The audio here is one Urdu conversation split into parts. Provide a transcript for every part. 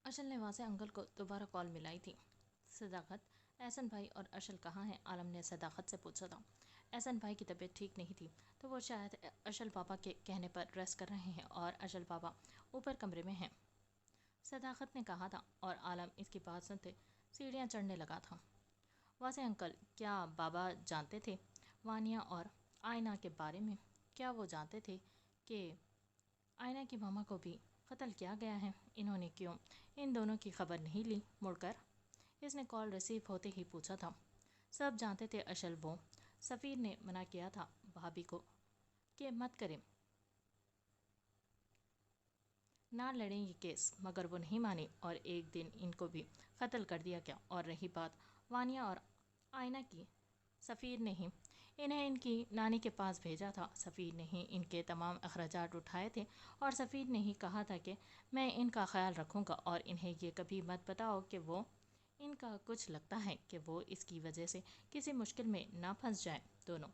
اشل نے وہاں سے انکل کو دوبارہ کال ملائی تھی۔ صداقت، احسن بھائی اور اشل کہاں ہیں؟ عالم نے صداقت سے پوچھا تھا۔ احسن بھائی کی طبیعت ٹھیک نہیں تھی تو وہ شاید اشل پاپا کے کہنے پر ریسٹ کر رہے ہیں اور اشل پاپا اوپر کمرے میں ہیں، صداقت نے کہا تھا، اور عالم اس کی بات سنتے سیڑھیاں چڑھنے لگا تھا۔ واسع انکل، کیا بابا جانتے تھے وانیہ اور آئینہ کے بارے میں؟ کیا وہ جانتے تھے کہ آئینہ کی ماما کو بھی قتل کیا گیا ہے؟ انہوں نے کیوں ان دونوں کی خبر نہیں لی مڑ کر؟ اس نے کال ریسیو ہوتے ہی پوچھا تھا۔ سب جانتے تھے اشل، وہ سفیر نے منع کیا تھا بھابھی کو کہ مت کریں، نہ لڑیں یہ کیس، مگر وہ نہیں مانی اور ایک دن ان کو بھی قتل کر دیا گیا۔ اور رہی بات وانیہ اور آئینہ کی، سفیر نے ہی انہیں ان کی نانی کے پاس بھیجا تھا، سفیر نے ہی ان کے تمام اخراجات اٹھائے تھے اور سفیر نے ہی کہا تھا کہ میں ان کا خیال رکھوں گا اور انہیں یہ کبھی مت بتاؤ کہ وہ ان کا کچھ لگتا ہے کہ وہ اس کی وجہ سے کسی مشکل میں نہ پھنس جائیں دونوں۔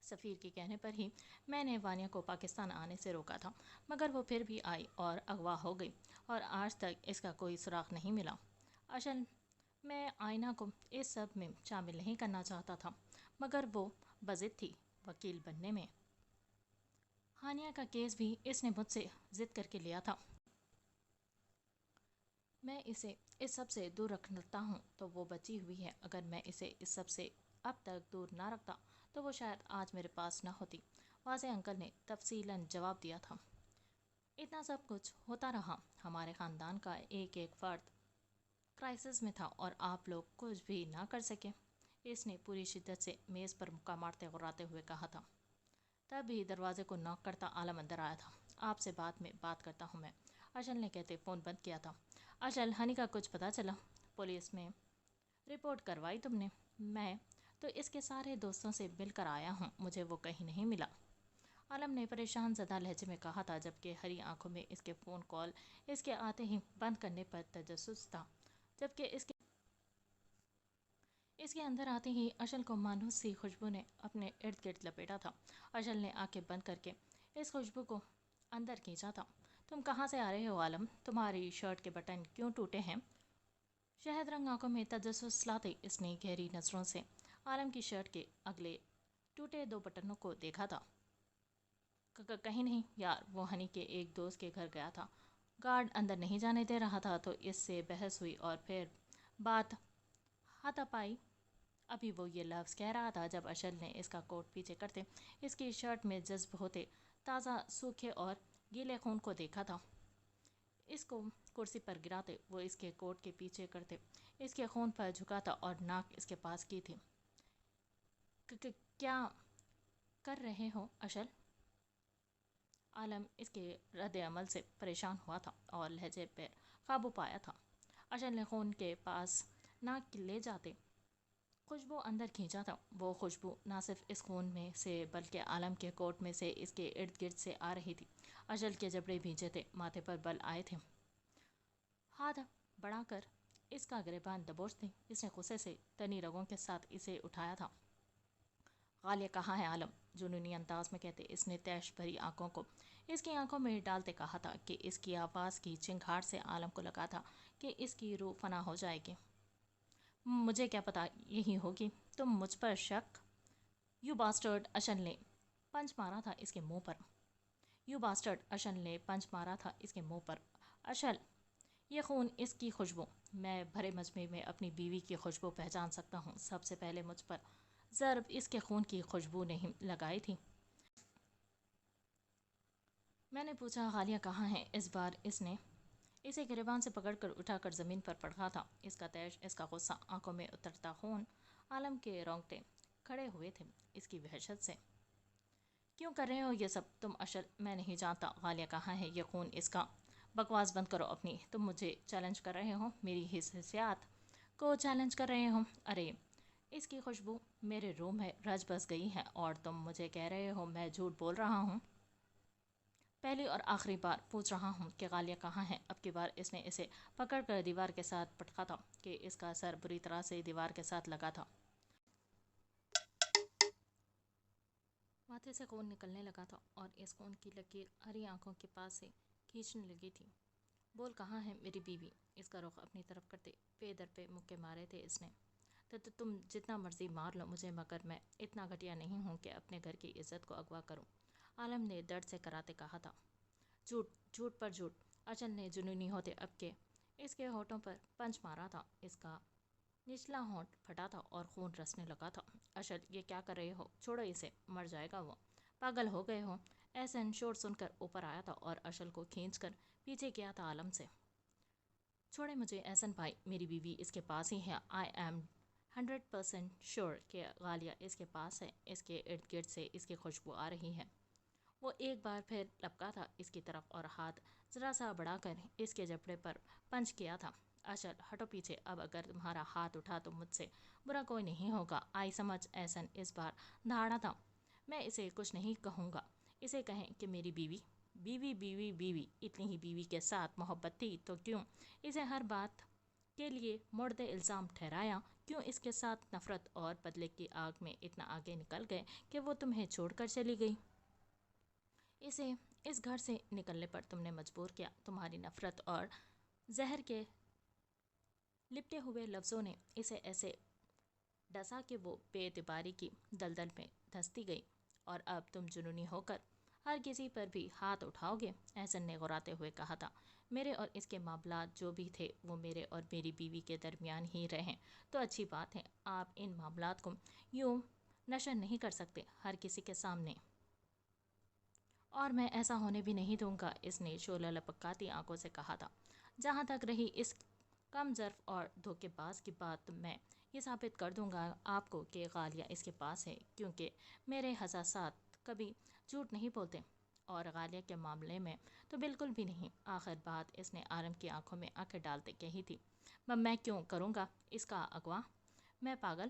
سفیر کے کہنے پر ہی میں نے وانیہ کو پاکستان آنے سے روکا تھا، مگر وہ پھر بھی آئی اور اغوا ہو گئی اور آج تک اس کا کوئی سراغ نہیں ملا۔ اشل، میں آئینہ کو اس سب میں شامل نہیں کرنا چاہتا تھا، مگر وہ بضد تھی وکیل بننے میں۔ ہانیہ کا کیس بھی اس نے مجھ سے ضد کر کے لیا تھا۔ میں اسے اس سب سے دور رکھتا ہوں تو وہ بچی ہوئی ہے، اگر میں اسے اس سب سے اب تک دور نہ رکھتا تو وہ شاید آج میرے پاس نہ ہوتی، واضح انکل نے تفصیلاً جواب دیا تھا۔ اتنا سب کچھ ہوتا رہا، ہمارے خاندان کا ایک ایک فرد کرائسس میں تھا اور آپ لوگ کچھ بھی نہ کر سکے، اس نے پوری شدت سے میز پر مکہ مارتے غراتے ہوئے کہا تھا۔ تب بھی دروازے کو ناک کرتا عالم اندر آیا تھا۔ آپ سے بعد میں بات کرتا ہوں میں، اشل نے کہتے فون بند کیا تھا۔ اشل، ہنی کا کچھ پتہ چلا؟ پولیس میں رپورٹ کروائی تم نے؟ میں تو اس کے سارے دوستوں سے مل کر آیا ہوں، مجھے وہ کہیں نہیں ملا، عالم نے پریشان زدہ لہجے میں کہا تھا، جبکہ ہری آنکھوں میں اس کے فون کال اس کے آتے ہی بند کرنے پر تجسس تھا، جبکہ اس کے اندر آتے ہی اشل کو مانوس سی خوشبو نے اپنے ارد گرد لپیٹا تھا۔ اشل نے آنکھیں بند کر کے اس خوشبو کو اندر کھینچا تھا۔ تم کہاں سے آ رہے ہو عالم؟ تمہاری شرٹ کے بٹن کیوں ٹوٹے ہیں؟ شہد رنگ آنکھوں میں تجسس لاتے اس نے گہری نظروں سے عالم کی شرٹ کے اگلے ٹوٹے دو بٹنوں کو دیکھا تھا۔ کہیں نہیں یار، وہ ہنی کے ایک دوست کے گھر گیا تھا، گارڈ اندر نہیں جانے دے رہا تھا تو اس سے بحث ہوئی اور پھر بات ہاتھ پائی۔ ابھی وہ یہ لفظ کہہ رہا تھا جب اشل نے اس کا کوٹ پیچھے کرتے اس کی شرٹ میں جذب ہوتے تازہ سوکھے اور گیلے خون کو دیکھا تھا۔ اس کو کرسی پر گراتے وہ اس کے کوٹ کے پیچھے کرتے اس کے خون پر جھکاتا اور ناک اس کے پاس کی تھی۔ کیا کر رہے ہو اشل؟ عالم اس کے رد عمل سے پریشان ہوا تھا اور لہجے پر قابو پایا تھا۔ اشل نے خون کے پاس ناک لے جاتے خوشبو اندر کھینچا تھا۔ وہ خوشبو نہ صرف اس خون میں سے بلکہ عالم کے کوٹ میں سے اس کے ارد گرد سے آ رہی تھی۔ اشل کے جبڑے بھیجے تھے، ماتھے پر بل آئے تھے۔ ہاتھ بڑھا کر اس کا گریبان دبوچتے اس نے غصے سے تنی رگوں کے ساتھ اسے اٹھایا تھا۔ غالیہ کہاں ہے عالم؟ جنونی انداز میں کہتے اس نے تیش بھری آنکھوں کو اس کی آنکھوں میں ڈالتے کہا تھا کہ اس کی آواز کی چنگھاڑ سے عالم کو لگا تھا کہ اس کی روح فنا ہو جائے گی۔ مجھے کیا پتا یہی ہوگی، تم مجھ پر شک؟ You bastard! اشل نے پنچ مارا تھا اس کے منہ پر۔ You bastard! اشل نے پنچ مارا تھا اس کے منہ پر۔ اشل، یہ خون، اس کی خوشبو، میں بھرے مجمع میں اپنی بیوی کی خوشبو پہچان سکتا ہوں۔ سب سے پہلے مجھ پر ضرب اس کے خون کی خوشبو نہیں لگائی تھی۔ میں نے پوچھا غالیہ کہاں ہے؟ اس بار اس نے اسے گریبان سے پکڑ کر اٹھا کر زمین پر پڑھا تھا۔ اس کا تیش، اس کا غصہ، آنکھوں میں اترتا خون، عالم کے رونگٹے کھڑے ہوئے تھے اس کی وحشت سے۔ کیوں کر رہے ہو یہ سب تم اشل؟ میں نہیں جانتا غالیہ کہاں ہے، یہ خون اس کا۔ بکواس بند کرو اپنی، تم مجھے چیلنج کر رہے ہو، میری حیثیت کو چیلنج کر رہے ہو؟ ارے اس کی خوشبو میرے روح میں رچ بس گئی ہے اور تم مجھے کہہ رہے ہو میں جھوٹ بول رہا ہوں؟ پہلی اور آخری بار پوچھ رہا ہوں کہ غالیہ کہاں ہے؟ اب کی بار اس نے اسے پکڑ کر دیوار کے ساتھ پٹکا تھا کہ اس کا سر بری طرح سے دیوار کے ساتھ لگا تھا۔ ماتھے سے خون نکلنے لگا تھا اور اس خون کی لکیر ہری آنکھوں کے پاس سے کھینچنے لگی تھی۔ بول کہاں ہے میری بیوی؟ اس کا رخ اپنی طرف کرتے پے در پہ مکے مارے تھے اس نے۔ تو تم جتنا مرضی مار لو مجھے، مگر میں اتنا گھٹیا نہیں ہوں کہ اپنے گھر کی عزت کو اغوا کروں، عالم نے درد سے کراتے کہا تھا۔ جھوٹ، جھوٹ پر جھوٹ، اچل نے جنونی ہوتے اب کے اس کے ہونٹوں پر پنچ مارا تھا۔ اس کا نچلا ہونٹ پھٹا تھا اور خون رسنے لگا تھا۔ اچل، یہ کیا کر رہے ہو؟ چھوڑو اسے، مر جائے گا وہ۔ پاگل ہو گئے ہو؟ احسن شور سن کر اوپر آیا تھا اور اچل کو کھینچ کر پیچھے کیا تھا عالم سے۔ چھوڑے مجھے احسن بھائی، میری بیوی اس کے پاس ہی ہے۔ آئی ایم 100% شیور کہ غالیہ اس کے پاس ہے۔ اس کے ارد گرد سے اس کی خوشبو آ رہی ہے۔ وہ ایک بار پھر لپکا تھا اس کی طرف اور ہاتھ ذرا سا بڑھا کر اس کے جبڑے پر پنچ کیا تھا۔ اچل، ہٹو پیچھے، اب اگر تمہارا ہاتھ اٹھا تو مجھ سے برا کوئی نہیں ہوگا۔ آئی سمجھ، احسن اس بار دھاڑا تھا۔ میں اسے کچھ نہیں کہوں گا۔ اسے کہیں کہ میری بیوی بیوی بیوی بیوی اتنی ہی بیوی کے ساتھ محبت تھی تو کیوں اسے ہر بات کے لیے مرد الزام ٹھہرایا؟ کیوں اس کے ساتھ نفرت اور بدلے کی آگ میں اتنا آگے نکل گئے کہ وہ تمہیں چھوڑ کر چلی گئی؟ اسے اس گھر سے نکلنے پر تم نے مجبور کیا۔ تمہاری نفرت اور زہر کے لپٹے ہوئے لفظوں نے اسے ایسے ڈسا کہ وہ بے اعتباری کی دلدل میں دھنستی گئی۔ اور اب تم جنونی ہو کر ہر کسی پر بھی ہاتھ اٹھاؤ گے؟ احسن نے غراتے ہوئے کہا تھا۔ میرے اور اس کے معاملات جو بھی تھے وہ میرے اور میری بیوی کے درمیان ہی رہیں تو اچھی بات ہے۔ آپ ان معاملات کو یوں نشر نہیں کر سکتے ہر کسی کے سامنے، اور میں ایسا ہونے بھی نہیں دوں گا، اس نے شعلہ لپکاتی آنکھوں سے کہا تھا۔ جہاں تک رہی اس کم ظرف اور دھوکے باز کی بات، میں یہ ثابت کر دوں گا آپ کو کہ غالیہ اس کے پاس ہے، کیونکہ میرے حساسات کبھی جھوٹ نہیں بولتے، اور غالیہ کے معاملے میں تو بالکل بھی نہیں۔ آخر بات اس نے عالم کی آنکھوں میں آنکھیں ڈالتے کہی تھی۔ میں کیوں کروں گا اس کا اغوا؟ میں پاگل؟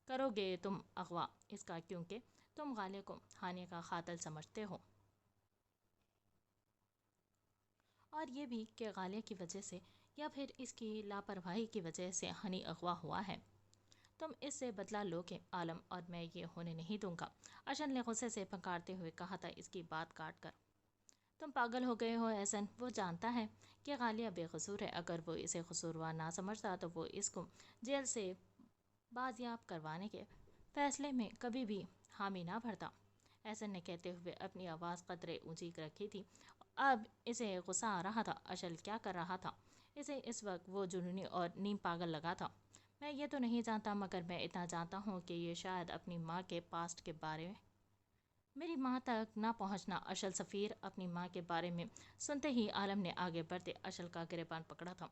کرو گے تم اغوا اس کا، کیونکہ تم غالیہ کو ہانیہ کا قاتل سمجھتے ہو، اور یہ بھی کہ غالیہ کی وجہ سے یا پھر اس کی لاپرواہی کی وجہ سے ہنی اغوا ہوا ہے۔ تم اس سے بدلہ لو گے عالم، اور میں یہ ہونے نہیں دوں گا، اچل نے غصے سے پکارتے ہوئے کہا تھا اس کی بات کاٹ کر۔ تم پاگل ہو گئے ہو احسن، وہ جانتا ہے کہ غالیہ بے قصور ہے۔ اگر وہ اسے قصوروار نہ سمجھتا تو وہ اس کو جیل سے بازیاب کروانے کے فیصلے میں کبھی بھی حامی نہ بھرتا۔ احسن نے کہتے ہوئے اپنی آواز قدرے اونچی رکھی تھی۔ اب اسے غصہ آ رہا تھا۔ اچل کیا کر رہا تھا؟ اسے اس وقت وہ جنونی اور نیم پاگل لگا تھا۔ میں یہ تو نہیں جانتا، مگر میں اتنا جانتا ہوں کہ یہ شاید اپنی ماں کے پاسٹ کے بارے میں میری ماں تک نہ پہنچنا۔ اچل سفیر، اپنی ماں کے بارے میں سنتے ہی عالم نے آگے بڑھتے اچل کا گریبان پکڑا تھا۔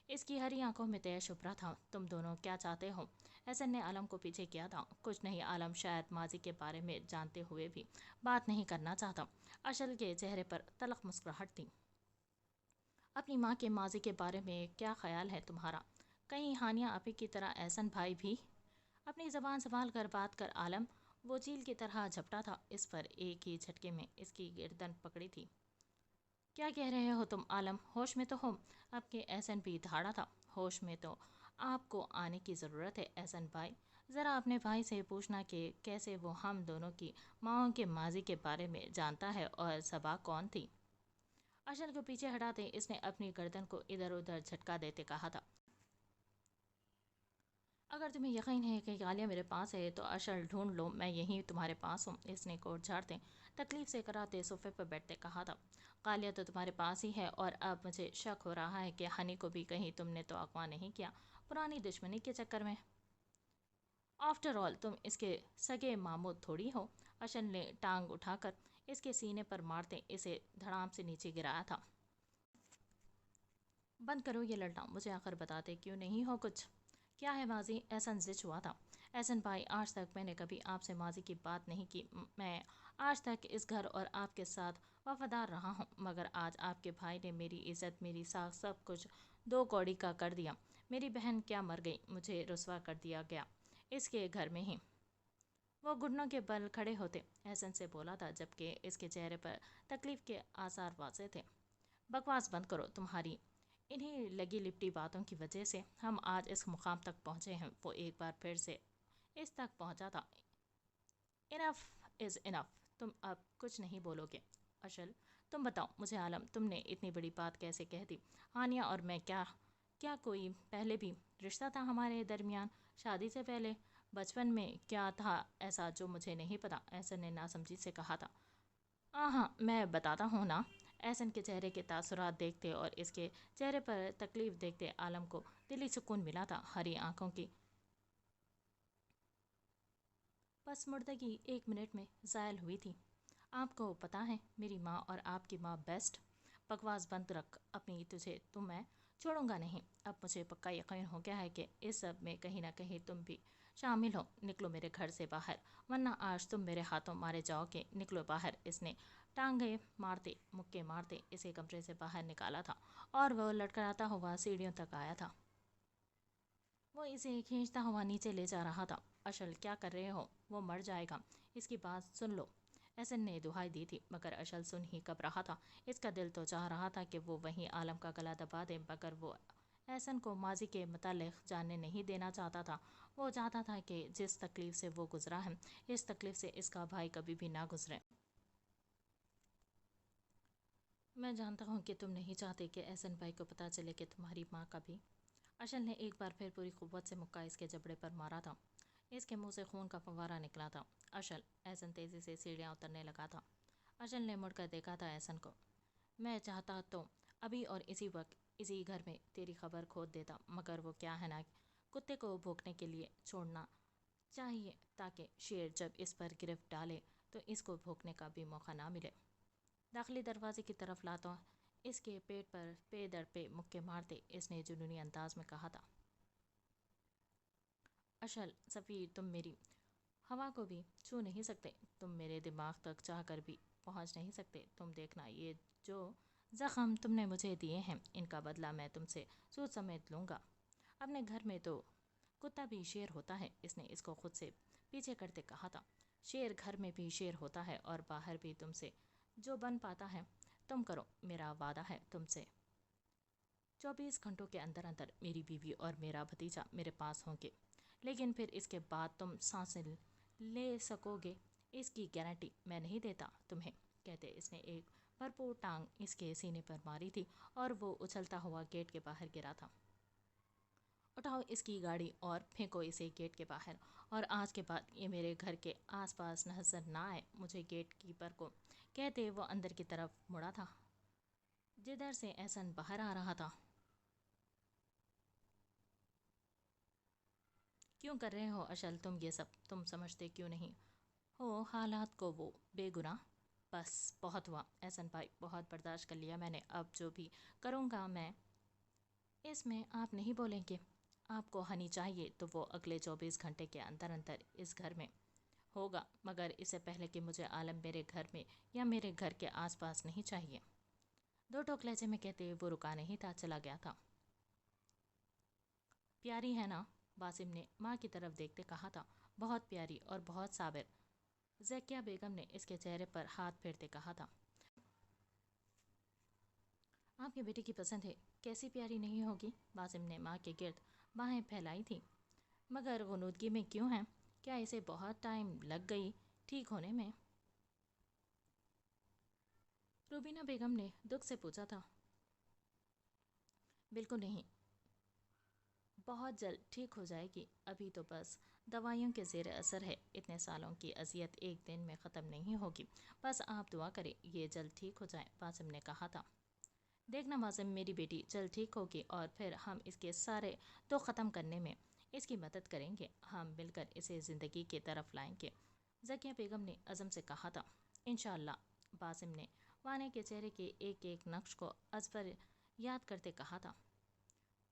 اس کی ہری آنکھوں میں تیش ابھرا تھا۔ تم دونوں کیا چاہتے ہو؟ احسن نے عالم کو پیچھے کیا تھا۔ کچھ نہیں، عالم شاید ماضی کے بارے میں جانتے ہوئے بھی بات نہیں کرنا چاہتا۔ اچل کے چہرے پر تلخ مسکراہٹ تھی۔ اپنی ماں کے ماضی کے بارے میں کیا خیال ہے تمہارا؟ کہیں ہانیہ آپی کی طرح احسن بھائی بھی؟ اپنی زبان سنبھال کر بات کر عالم، وہ چیل کی طرح جھپٹا تھا اس پر، ایک ہی جھٹکے میں اس کی گردن پکڑی تھی۔ کیا کہہ رہے ہو تم عالم؟ ہوش میں تو ہو؟ اب کے احسن بھی دھاڑا تھا۔ ہوش میں تو آپ کو آنے کی ضرورت ہے احسن بھائی، ذرا اپنے بھائی سے پوچھنا کہ کیسے وہ ہم دونوں کی ماؤں کے ماضی کے بارے میں جانتا ہے، اور صبا کون تھی؟ اچل کو پیچھے ہٹاتے اس نے اپنی گردن کو ادھر ادھر جھٹکا دیتے کہا تھا۔ اگر تمہیں یقین ہے کہ غالیہ میرے پاس ہے تو اچل ڈھونڈ لو، میں یہیں تمہارے پاس ہوں، اس نے کوٹ جھاڑتے تکلیف سے کراتے صوفے پر بیٹھتے کہا تھا۔ غالیہ تو تمہارے پاس ہی ہے، اور اب مجھے شک ہو رہا ہے کہ ہنی کو بھی کہیں تم نے تو اغوا نہیں کیا پرانی دشمنی کے چکر میں؟ آفٹر آل تم اس کے سگے ماموں تھوڑی ہو۔ اچل نے ٹانگ اٹھا کر اس کے سینے پر مارتے اسے دھڑام سے نیچے گرایا تھا۔ بند کرو یہ لڑنا، مجھے آخر بتاتے کیوں نہیں ہو کچھ؟ کیا ہے ماضی؟ احسن زچ ہوا تھا۔ احسن بھائی، آج تک میں نے کبھی آپ سے ماضی کی بات نہیں کی۔ میں آج تک اس گھر اور آپ کے ساتھ وفادار رہا ہوں، مگر آج آپ کے بھائی نے میری عزت، میری ساکھ، سب کچھ دو کوڑی کا کر دیا۔ میری بہن کیا مر گئی، مجھے رسوا کر دیا گیا اس کے گھر میں ہی۔ وہ گھٹنوں کے بل کھڑے ہوتے احسن سے بولا تھا، جبکہ اس کے چہرے پر تکلیف کے آثار واضح تھے۔ بکواس بند کرو، تمہاری انہی لگی لپٹی باتوں کی وجہ سے ہم آج اس مقام تک پہنچے ہیں۔ وہ ایک بار پھر سے اس تک پہنچا تھا۔ انف از انف، تم اب کچھ نہیں بولو گے؟ اچل، تم بتاؤ مجھے عالم، تم نے اتنی بڑی بات کیسے کہہ دی؟ ہانیہ اور میں کیا کیا کوئی پہلے بھی رشتہ تھا ہمارے درمیان؟ شادی سے پہلے؟ بچپن میں کیا تھا ایسا جو مجھے نہیں پتا؟ احسن نے ناسمجھی سے کہا تھا۔ ہاں میں بتاتا ہوں نا۔ احسن کے چہرے کے تاثرات دیکھتے اور اس کے چہرے پر تکلیف دیکھتے عالم کو دلی سکون ملا تھا۔ ہری آنکھوں کی پس مردگی 1 منٹ میں زائل ہوئی تھی۔ آپ کو پتا ہے میری ماں اور آپ کی ماں بیسٹ۔ بکواس بند رکھ اپنی، تجھے تو میں چھوڑوں گا نہیں۔ اب مجھے پکا یقین ہو گیا ہے کہ اس سب میں کہیں نہ کہیں تم بھی شامل ہو۔ نکلو میرے گھر سے باہر، ورنہ آج تم میرے ہاتھوں مارے جاؤ گے۔ نکلو باہر۔ اس نے ٹانگیں مارتے مکے مارتے اسے کمرے سے باہر نکالا تھا اور وہ لٹکاتا ہوا سیڑھیوں تک آیا تھا۔ وہ اسے کھینچتا ہوا نیچے لے جا رہا تھا۔ اشل کیا کر رہے ہو؟ وہ مر جائے گا، اس کی بات سن لو۔ احسن نے دہائی دی تھی مگر اشل سن ہی کب رہا تھا۔ اس کا دل تو چاہ رہا تھا کہ وہ وہیں عالم کا گلا دبا دے، مگر وہ احسن کو ماضی کے متعلق جاننے نہیں دینا چاہتا تھا۔ وہ چاہتا تھا کہ جس تکلیف سے وہ گزرا ہے، اس تکلیف سے اس کا بھائی کبھی بھی نہ گزرے۔ میں جانتا ہوں کہ تم نہیں چاہتے کہ احسن بھائی کو پتہ چلے کہ تمہاری ماں کا بھی۔ اشل نے ایک بار پھر پوری قوت سے مکہ اس کے جبڑے پر مارا تھا۔ اس کے منہ سے خون کا فوارہ نکلا تھا۔ اشل، احسن تیزی سے سیڑھیاں اترنے لگا تھا۔ اشل نے مڑ کر دیکھا تھا احسن کو۔ میں چاہتا تو ابھی اور اسی وقت اسی گھر میں تیری خبر کھود دیتا، مگر وہ کیا ہے نا، کتے کو بھونکنے کے لیے چھوڑنا چاہیے تاکہ شیر جب اس پر گرفت ڈالے تو اس کو بھونکنے کا بھی موقع نہ ملے۔ داخلی دروازے کی طرف لاتا اس کے پیٹ پر پے در پہ مکے مارتے اس نے جنونی انداز میں کہا تھا۔ اشل سفیر، تم میری ہوا کو بھی چھو نہیں سکتے، تم میرے دماغ تک چاہ کر بھی پہنچ نہیں سکتے۔ تم دیکھنا، یہ جو زخم تم نے مجھے دیے ہیں ان کا بدلہ میں تم سے سود سمیت لوں گا۔ اپنے گھر میں تو کتا بھی شیر ہوتا ہے، اس نے اس کو خود سے پیچھے کرتے کہا تھا۔ شیر گھر میں بھی شیر ہوتا ہے اور باہر بھی تم سے جو بن پاتا ہے تم کرو۔ میرا وعدہ ہے تم سے 24 گھنٹوں کے اندر اندر میری بیوی اور میرا بھتیجا میرے پاس ہوں گے، لیکن پھر اس کے بعد تم سانسیں لے سکو گے، اس کی گارنٹی میں نہیں دیتا تمہیں۔ کہتے اس نے ایک بھرپور ٹانگ اس کے سینے پر ماری تھی اور وہ اچھلتا ہوا گیٹ کے باہر گرا تھا۔ اٹھاؤ اس کی گاڑی اور پھینکو اسے گیٹ کے باہر، اور آج کے بعد یہ میرے گھر کے آس پاس نظر نہ آئے۔ مجھے گیٹ کیپر کو کہتے وہ اندر کی طرف مڑا تھا جدھر سے احسن باہر آ رہا تھا۔ کیوں کر رہے ہو اشل تم یہ سب؟ تم سمجھتے کیوں نہیں ہو حالات کو؟ وہ بے گناہ۔ بس بہت ہوا احسن بھائی، بہت برداشت کر لیا میں نے۔ اب جو بھی کروں گا میں اس میں آپ نہیں بولیں گے۔ آپ کو ہنی چاہیے تو وہ اگلے 24 گھنٹے کے اندر اندر اس گھر میں ہوگا، مگر اس سے پہلے کہ مجھے عالم میرے گھر میں یا میرے گھر کے آس پاس نہیں چاہیے۔ دو ٹوک لہجے میں کہتے وہ رکا نہیں تھا، چلا گیا تھا۔ پیاری ہے نا؟ باسم نے ماں کی طرف دیکھتے کہا تھا۔ بہت پیاری اور بہت صابر، ذکیہ بیگم نے اس کے چہرے پر ہاتھ پھیرتے کہا تھا۔ آپ کے بیٹے کی پسند ہے، کیسی پیاری نہیں ہوگی؟ باسم نے ماں کے گرد باہیں پھیلائی تھی۔ مگر غنودگی میں کیوں ہے؟ کیا اسے بہت ٹائم لگ گئی ٹھیک ہونے میں؟ روبینہ بیگم نے دکھ سے پوچھا تھا۔ بالکل نہیں، بہت جلد ٹھیک ہو جائے گی، ابھی تو بس دوائیوں کے زیر اثر ہے۔ اتنے سالوں کی اذیت ایک دن میں ختم نہیں ہوگی، بس آپ دعا کریں یہ جلد ٹھیک ہو جائے، باسم نے کہا تھا۔ دیکھنا باسم، میری بیٹی جلد ٹھیک ہوگی اور پھر ہم اس کے سارے دکھ ختم کرنے میں اس کی مدد کریں گے، ہم مل کر اسے زندگی کی طرف لائیں گے، ذکیہ بیگم نے عزم سے کہا تھا۔ انشاءاللہ، باسم نے وانی کے چہرے کے ایک ایک نقش کو ازبر یاد کرتے کہا تھا۔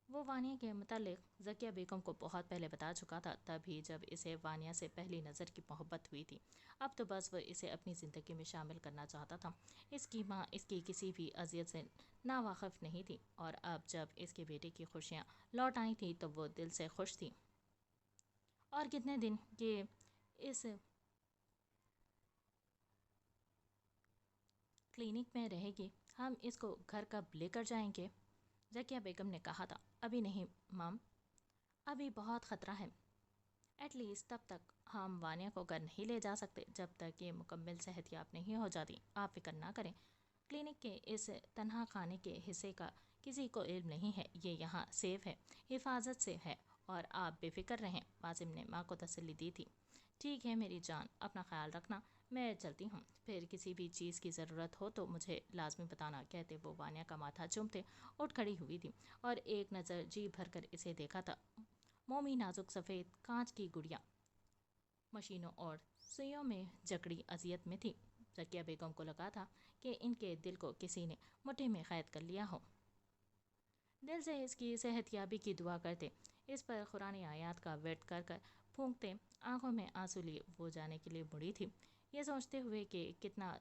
وہ وانیہ کے متعلق ذکیہ بیگم کو بہت پہلے بتا چکا تھا، تبھی جب اسے وانیہ سے پہلی نظر کی محبت ہوئی تھی۔ اب تو بس وہ اسے اپنی زندگی میں شامل کرنا چاہتا تھا۔ اس کی ماں اس کی کسی بھی اذیت سے ناواقف نہیں تھی، اور اب جب اس کے بیٹے کی خوشیاں لوٹ آئی تھیں تو وہ دل سے خوش تھی۔ اور کتنے دن یہ اس کلینک میں رہے گی؟ ہم اس کو گھر کب لے کر جائیں گے؟ ذکیہ بیگم نے کہا تھا۔ ابھی نہیں مام، ابھی بہت خطرہ ہے۔ ایٹ لیسٹ تب تک ہم وانیہ کو گھر نہیں لے جا سکتے جب تک یہ مکمل صحت یاب نہیں ہو جاتی۔ آپ فکر نہ کریں، کلینک کے اس تنہا خانے کے حصے کا کسی کو علم نہیں ہے. یہ یہاں سیف ہے, حفاظت سے ہے, اور آپ بے فکر رہیں. باسم نے ماں کو تسلی دی تھی. ٹھیک ہے میری جان, اپنا خیال رکھنا, میں چلتی ہوں. پھر کسی بھی چیز کی ضرورت ہو تو مجھے لازمی بتانا, کہتے وہ وانیہ کا ماتھا چومتے اٹھ کھڑی ہوئی تھی اور ایک نظر جی بھر کر اسے دیکھا تھا. مومی نازک سفید کانچ کی گڑیا مشینوں اور سوئیوں میں جکڑی اذیت میں تھی. ذکیہ بیگم کو لگا تھا کہ ان کے دل کو کسی نے مٹھی میں قید کر لیا ہو. دل سے اس کی صحت یابی کی دعا کرتے, اس پر قرآن آیات کا ورد کر کر پھونکتے, آنکھوں میں آنسو لیے وہ جانے کے لیے مڑی تھی, یہ سوچتے ہوئے کہ کتنا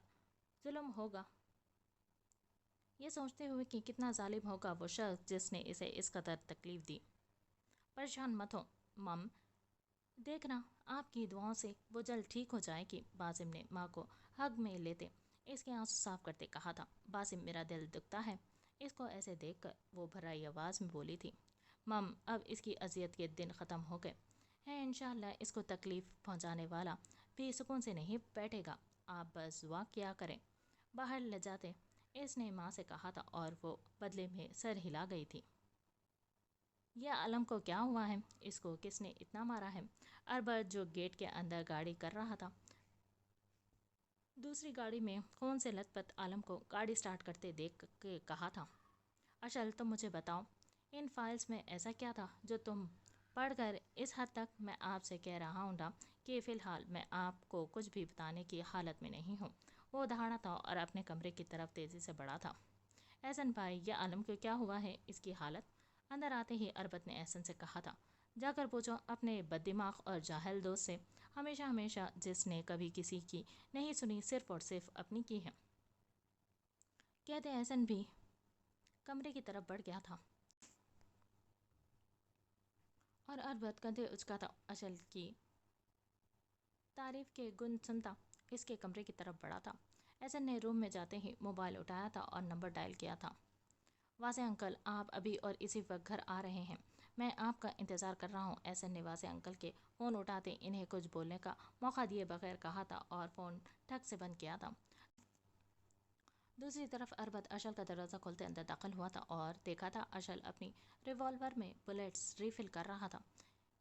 ظالم ہوگا وہ شخص جس نے اسے اس قدر تکلیف دی. پریشان مت ہو مم, دیکھنا آپ کی دعاؤں سے وہ جلد ٹھیک ہو جائے گی. باسم نے ماں کو ہگ میں لیتے اس کے آنسو صاف کرتے کہا تھا. باسم میرا دل دکھتا ہے. اس کو ایسے دیکھ کر وہ بھرائی آواز میں بولی تھی. مم, اب اس کی اذیت کے دن ختم ہو گئے ہیں, انشاءاللہ اس کو تکلیف پہنچانے والا بھی سکون سے نہیں بیٹھے گا. آپ بس دعا کیا کریں. باہر لے جاتے اس نے ماں سے کہا تھا اور وہ بدلے میں سر ہلا گئی تھی. یہ عالم کو کیا ہوا ہے, اس کو کس نے اتنا مارا ہے؟ اربد جو گیٹ کے اندر گاڑی کر رہا تھا, دوسری گاڑی میں خون سے لت پت عالم کو گاڑی سٹارٹ کرتے دیکھ کے کہا تھا. اشل, تم مجھے بتاؤ, ان فائلز میں ایسا کیا تھا جو تم پڑھ کر اس حد تک میں آپ سے کہہ رہا ہوں کہ فی الحال میں آپ کو کچھ بھی بتانے کی حالت میں نہیں ہوں. وہ دہاڑا تھا اور اپنے کمرے کی طرف تیزی سے بڑھا تھا. احسن بھائی, یہ عالم کو کیا ہوا ہے, اس کی حالت؟ اندر آتے ہی اربد نے احسن سے کہا تھا, جا کر پوچھو اپنے بد دماغ اور جاہل دوست سے, ہمیشہ جس نے کبھی کسی کی نہیں سنی, صرف اور صرف اپنی کی ہے. کہتے احسن بھی کمرے کی طرف بڑھ گیا تھا اور اربد کندھے اچکاتا اشل کی تعریف کے گن سنتا اس کے کمرے کی طرف بڑھا تھا. احسن نے روم میں جاتے ہی موبائل اٹھایا تھا اور نمبر ڈائل کیا تھا. واسع انکل, آپ ابھی اور اسی وقت گھر آ رہے ہیں, میں آپ کا انتظار کر رہا ہوں. احسن نے واسع انکل کے فون اٹھاتے انہیں کچھ بولنے کا موقع دیے بغیر کہا تھا اور فون ٹھک سے بند کیا تھا. دوسری طرف اربد اشل کا دروازہ کھولتے اندر داخل ہوا تھا اور دیکھا تھا اشل اپنی ریوالور میں بلیٹس ریفل کر رہا تھا.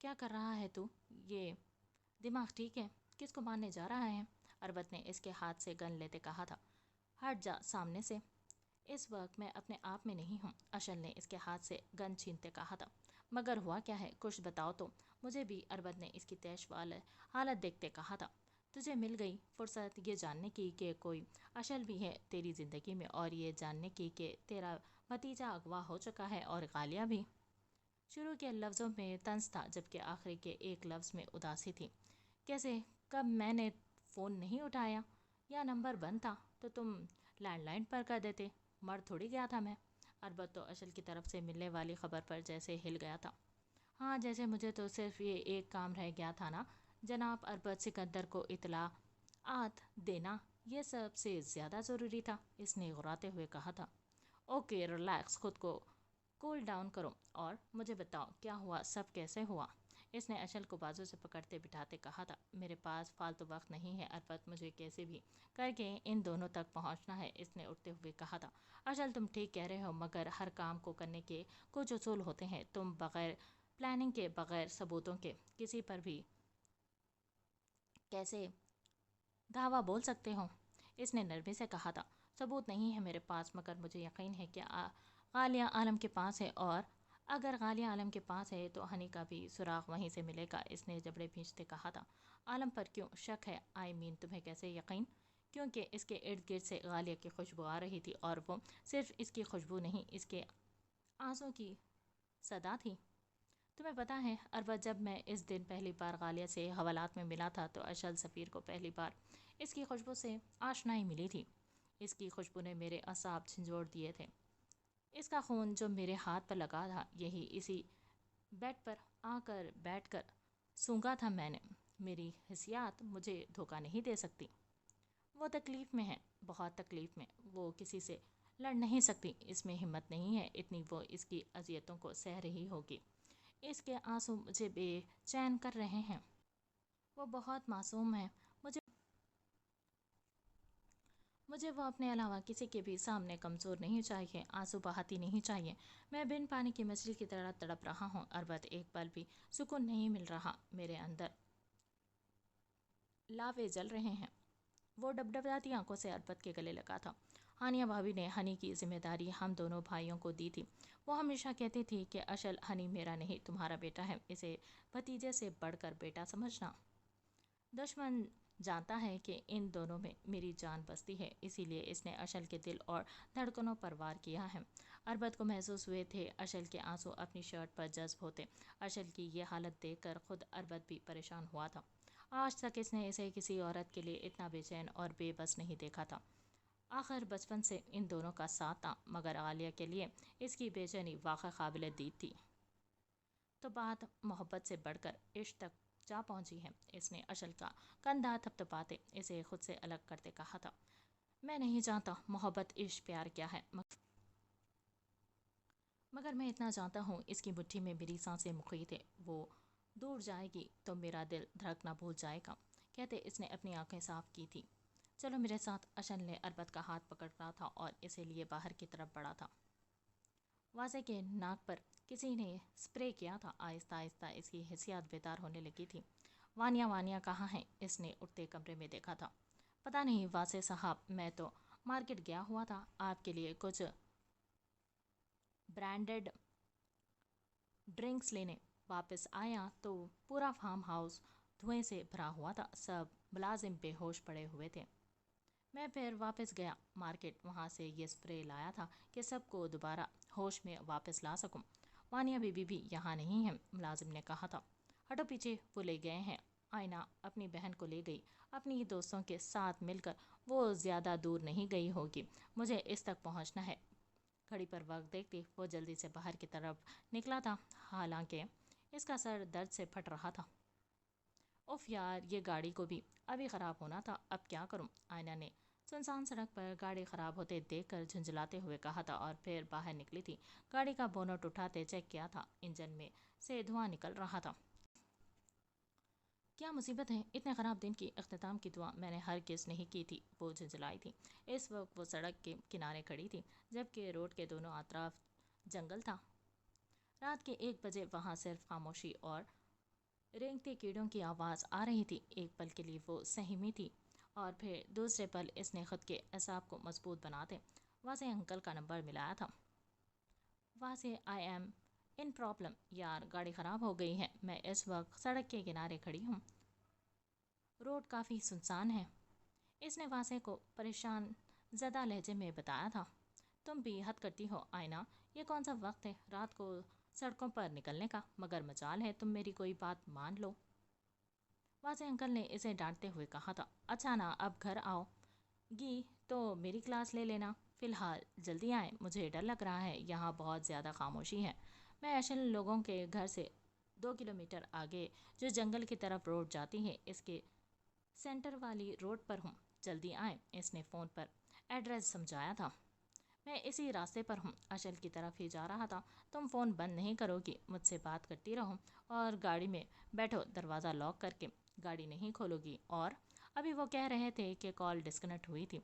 کیا کر رہا ہے تو, یہ دماغ ٹھیک ہے, کس کو مارنے جا رہا ہے؟ اربد نے اس کے ہاتھ سے گن لیتے کہا تھا. ہٹ جا سامنے سے, اس وقت میں اپنے آپ میں نہیں ہوں. اشل نے اس کے ہاتھ سے گن چھینتے کہا تھا. مگر ہوا کیا ہے, کچھ بتاؤ تو مجھے بھی. اربد نے اس کی تیش والے حالت دیکھتے کہا تھا. تجھے مل گئی فرصت یہ جاننے کی کہ کوئی اشل بھی ہے تیری زندگی میں, اور یہ جاننے کی کہ تیرا بھتیجا اغوا ہو چکا ہے اور غالیہ بھی. شروع کے لفظوں میں طنز تھا جبکہ آخری کے ایک لفظ میں اداسی تھی. کیسے, کب میں نے فون نہیں اٹھایا یا نمبر بند تھا تو تم لینڈ لائن پر کر دیتے, مر تھوڑی گیا تھا میں. اربد تو اشل کی طرف سے ملنے والی خبر پر جیسے ہل گیا تھا. ہاں, جیسے مجھے تو صرف یہ ایک کام رہ گیا تھا نا جناب اربد, سکندر کو اطلاعات دینا یہ سب سے زیادہ ضروری تھا. اس نے غراتے ہوئے کہا تھا. اوکے ریلیکس, خود کو کول ڈاؤن کرو اور مجھے بتاؤ کیا ہوا, سب کیسے ہوا؟ اس نے اشل کو بازو سے پکڑتے بٹھاتے کہا تھا. میرے پاس فالتو وقت نہیں ہے اربد, مجھے کیسے بھی کر کے ان دونوں تک پہنچنا ہے. اس نے اٹھتے ہوئے کہا تھا. اشل, تم ٹھیک کہہ رہے ہو, مگر ہر کام کو کرنے کے کچھ اصول ہوتے ہیں. تم بغیر پلاننگ کے, بغیر ثبوتوں کے کسی پر بھی کیسے دعویٰ بول سکتے ہو؟ اس نے نرمی سے کہا تھا. ثبوت نہیں ہے میرے پاس, مگر مجھے یقین ہے کہ غالیہ عالم کے پاس ہے, اور اگر غالیہ عالم کے پاس ہے تو ہنی کا بھی سراغ وہیں سے ملے گا. اس نے جبڑے بھینچتے کہا تھا. عالم پر کیوں شک ہے؟ تمہیں کیسے یقین؟ کیونکہ اس کے ارد گرد سے غالیہ کی خوشبو آ رہی تھی, اور وہ صرف اس کی خوشبو نہیں, اس کے آنسوں کی صدا تھی. تمہیں پتہ ہے اربد, جب میں اس دن پہلی بار غالیہ سے حوالات میں ملا تھا تو اشل سفیر کو پہلی بار اس کی خوشبو سے آشنائی ملی تھی. اس کی خوشبو نے میرے اعصاب جھنجھوڑ دیے تھے. اس کا خون جو میرے ہاتھ پر لگا تھا, یہی اسی بیڈ پر آ کر بیٹھ کر سونگا تھا میں نے. میری حسیات مجھے دھوکہ نہیں دے سکتی. وہ تکلیف میں ہے, بہت تکلیف میں, وہ کسی سے لڑ نہیں سکتی, اس میں ہمت نہیں ہے اتنی وہ اس کی اذیتوں کو سہ رہی ہوگی. اس کے آنسو مجھے بے چین کر رہے ہیں. وہ بہت معصوم ہے, مجھے وہ اپنے علاوہ کسی کے بھی سامنے کمزور نہیں چاہیے، آنسو بہاتی نہیں چاہیے۔ میں بن پانی کی مچھلی کی طرح تڑپ رہا ہوں، اربت ایک پل بھی سکون نہیں مل رہا، میرے اندر لاوے جل رہے ہیں۔ وہ ڈبڈباتی آنکھوں سے اربت کے گلے لگا تھا۔ ہانیہ بھابھی نے ہنی کی ذمہ داری ہم دونوں بھائیوں کو دی تھی۔ وہ ہمیشہ کہتی تھی کہ اشل ہنی میرا نہیں تمہارا بیٹا ہے، اسے بھتیجے سے بڑھ کر بیٹا سمجھنا۔ دشمن جانتا ہے کہ ان دونوں میں میری جان بستی ہے، اسی لیے اس نے اشل کے دل اور دھڑکنوں پر وار کیا ہے۔ اربت کو محسوس ہوئے تھے اشل کے آنسو اپنی شرٹ پر جذب ہوتے۔ اشل کی یہ حالت دیکھ کر خود اربت بھی پریشان ہوا تھا۔ آج تک اس نے اسے کسی عورت کے لیے اتنا بے چین اور بے بس نہیں دیکھا تھا۔ آخر بچپن سے ان دونوں کا ساتھ تھا، مگر عالیہ کے لیے اس کی بے چینی واقعی قابل دید تھی۔ تو بات محبت سے بڑھ کر عشق تک جا پہنچی ہے۔ اس نے اشل کا کندھا تھپتھپاتے اسے خود سے الگ کرتے کہا تھا، میں نہیں جانتا محبت عشق پیار کیا ہے، مگر میں اتنا جانتا ہوں اس کی مٹھی میں میری سانسیں مقید ہے، وہ دور جائے گی تو میرا دل دھڑکنا بھول جائے گا، کہتے اس نے اپنی آنکھیں صاف کی تھی۔ چلو میرے ساتھ۔ اشل نے اربت کا ہاتھ پکڑ رہا تھا اور اسے لیے باہر کی طرف بڑھا تھا۔ واضح کے ناک پر کسی نے سپرے کیا تھا، آہستہ آہستہ اس کی حسیات بیدار ہونے لگی تھی۔ وانیہ وانیہ کہاں ہے؟ اس نے اٹھتے کمرے میں دیکھا تھا۔ پتہ نہیں واضح صاحب، میں تو مارکیٹ گیا ہوا تھا، آپ کے لیے کچھ برانڈڈ ڈرنکس لینے۔ واپس آیا تو پورا فارم ہاؤس دھوئیں سے بھرا ہوا تھا، سب ملازم بے ہوش پڑے ہوئے تھے۔ میں پھر واپس گیا مارکیٹ، وہاں سے یہ سپرے لایا تھا کہ سب کو دوبارہ ہوش میں واپس لا سکوں۔ وانیہ بی بی بھی یہاں نہیں ہے، ملازم نے کہا تھا۔ ہٹو پیچھے، وہ لے گئے ہیں۔ آئینہ اپنی بہن کو لے گئی، اپنی دوستوں کے ساتھ مل کر وہ زیادہ دور نہیں گئی ہوگی، مجھے اس تک پہنچنا ہے۔ گھڑی پر وقت دیکھتی وہ جلدی سے باہر کی طرف نکلا تھا، حالانکہ اس کا سر درد سے پھٹ رہا تھا۔ اف یار، یہ گاڑی کو بھی ابھی خراب ہونا تھا، اب کیا کروں؟ آئینہ نے سنسان سڑک پر گاڑی خراب ہوتے دیکھ کر جھنجھلاتے ہوئے کہا تھا، اور پھر باہر نکلی تھی۔ گاڑی کا بونٹ اٹھاتے چیک کیا تھا، انجن میں سے دھواں نکل رہا تھا۔ کیا مصیبت ہے؟ اتنے خراب دن کی اختتام کی دعا میں نے ہرگز نہیں کی تھی، وہ جھنجھلائی تھی۔ اس وقت وہ سڑک کے کنارے کھڑی تھی، جبکہ روڈ کے دونوں اطراف جنگل تھا۔ رات کے 1 بجے وہاں صرف خاموشی اور رینگتے کیڑوں کی آواز آ رہی تھی۔ ایک پل کے لیے وہ سہمی تھی، اور پھر دوسرے پل اس نے خود کے اعصاب کو مضبوط بناتے واضح انکل کا نمبر ملایا تھا۔ واضح، آئی ایم ان پرابلم، یار گاڑی خراب ہو گئی ہے، میں اس وقت سڑک کے کنارے کھڑی ہوں، روڈ کافی سنسان ہے۔ اس نے واضح کو پریشان زدہ لہجے میں بتایا تھا۔ تم بھی حد کرتی ہو آئینہ، یہ کون سا وقت ہے رات کو سڑکوں پر نکلنے کا؟ مگر مجال ہے تم میری کوئی بات مان لو، واضح انکل نے اسے ڈانٹتے ہوئے کہا تھا۔ اچھا نا، اب گھر آؤ گی تو میری کلاس لے لینا، فی الحال جلدی آئیں، مجھے ڈر لگ رہا ہے، یہاں بہت زیادہ خاموشی ہے۔ میں اشل لوگوں کے گھر سے 2 کلومیٹر آگے جو جنگل کی طرف روڈ جاتی ہے، اس کے سینٹر والی روڈ پر ہوں، جلدی آئیں۔ اس نے فون پر ایڈریس سمجھایا تھا۔ میں اسی راستے پر ہوں، اشل کی طرف ہی جا رہا تھا۔ تم فون بند نہیں کرو گی، مجھ سے بات کرتی رہو اور گاڑی میں بیٹھو، دروازہ لاک کر کے گاڑی نہیں کھولو گی۔ اور ابھی وہ کہہ رہے تھے کہ کال ڈسکنیکٹ ہوئی تھی۔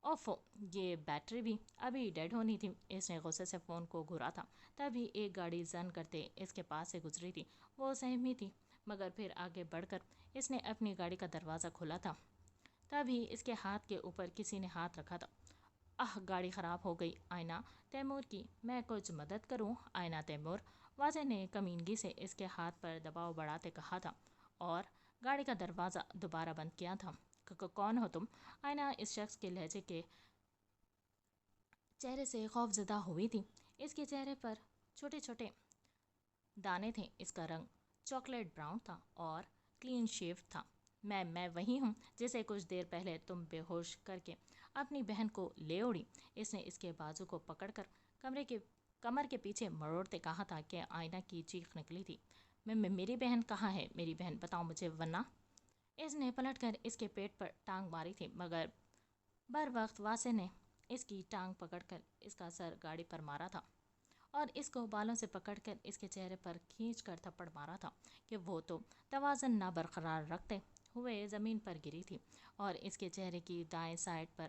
اوفو، یہ بیٹری بھی ابھی ڈیڈ ہونی تھی۔ اس نے غصے سے فون کو گھورا تھا۔ تبھی ایک گاڑی زن کرتے اس کے پاس سے گزری تھی، وہ سہمی تھی، مگر پھر آگے بڑھ کر اس نے اپنی گاڑی کا دروازہ کھولا تھا۔ تبھی اس کے ہاتھ کے اوپر کسی نے ہاتھ رکھا تھا۔ گاڑی خراب ہو گئی، آئینہ تیمور کی، میں کچھ مدد کروں؟ آئینہ تیمور، واضح نے کمینگی سے اس کے ہاتھ پر دباؤ بڑھاتے کہا تھا، اور گاڑی کا دروازہ دوبارہ بند کیا تھا۔ کون ہو تم؟ آئینہ اس شخص کے لہجے کے چہرے سے خوف زدہ ہوئی تھی۔ اس کے چہرے پر چھوٹے چھوٹے دانے تھے، اس کا رنگ چاکلیٹ براؤن تھا اور کلین شیو تھا۔ میں وہی ہوں جسے کچھ دیر پہلے تم بے ہوش کر کے اپنی بہن کو لے اڑی۔ اس نے اس کے بازو کو پکڑ کر کمر کے پیچھے مروڑتے کہا تھا کہ آئینہ کی چیخ نکلی تھی، میری بہن کہاں ہے؟ میری بہن بتاؤ مجھے، ورنہ۔ اس نے پلٹ کر اس کے پیٹ پر ٹانگ ماری تھی، مگر بر وقت واصح نے اس کی ٹانگ پکڑ کر اس کا سر گاڑی پر مارا تھا اور اس کو بالوں سے پکڑ کر اس کے چہرے پر کھینچ کر تھپڑ مارا تھا کہ وہ تو توازن نہ برقرار رکھتے ہوئے زمین پر گری تھی، اور اس کے چہرے کی دائیں سائڈ پر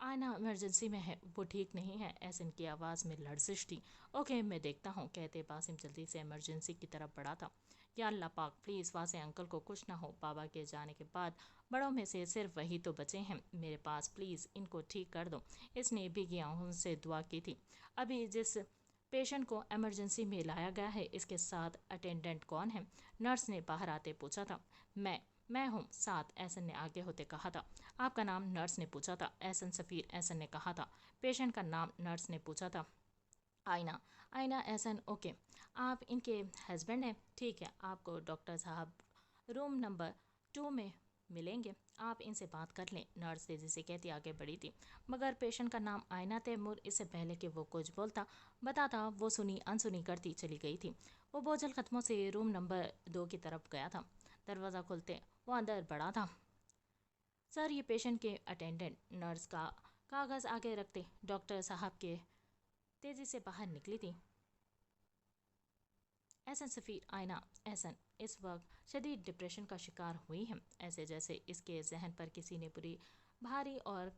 آئینہ ایمرجنسی میں ہے، وہ ٹھیک نہیں ہے۔ احسن کی آواز میں لرزش تھی۔ اوکے میں دیکھتا ہوں، کہتے باسم جلدی سے ایمرجنسی کی طرف بڑھا تھا۔ یا اللہ پاک پلیز واسع انکل کو کچھ نہ ہو، بابا کے جانے کے بعد بڑوں میں سے صرف وہی تو بچے ہیں میرے پاس، پلیز ان کو ٹھیک کر دو۔ اس نے بھیگی آنکھوں سے دعا کی تھی۔ ابھی جس پیشنٹ کو ایمرجنسی میں لایا گیا ہے اس کے ساتھ اٹینڈنٹ کون ہے؟ نرس نے باہر آتے پوچھا تھا۔ میں ہوں ساتھ، احسن نے آگے ہوتے کہا تھا۔ آپ کا نام؟ نرس نے پوچھا تھا۔ احسن سفیر، احسن نے کہا تھا۔ پیشنٹ کا نام؟ نرس نے پوچھا تھا۔ آئینہ، آئینہ احسن، اوکے آپ ان کے ہسبینڈ ہیں؟ ٹھیک ہے، آپ کو ڈاکٹر صاحب روم نمبر 2 میں ملیں گے، آپ ان سے بات کر لیں، نرس تیزی سے کہتی آگے بڑھی تھی۔ مگر پیشنٹ کا نام آئینہ تیمور، اس سے پہلے کہ وہ کچھ بتاتا وہ سنی انسنی کرتی چلی گئی تھی۔ وہ بوجھل قدموں سے روم نمبر 2 کی طرف گیا تھا۔ دروازہ کھلتے وہ اندر بڑھا تھا۔ سر یہ پیشنٹ کے اٹینڈنٹ، نرس کا کاغذ آگے رکھتے ڈاکٹر صاحب کے تیزی سے باہر نکلی تھی۔ احسن سفیر، آئینہ احسن اس وقت شدید ڈپریشن کا شکار ہوئی ہے، ایسے جیسے اس کے ذہن پر کسی نے بری بھاری اور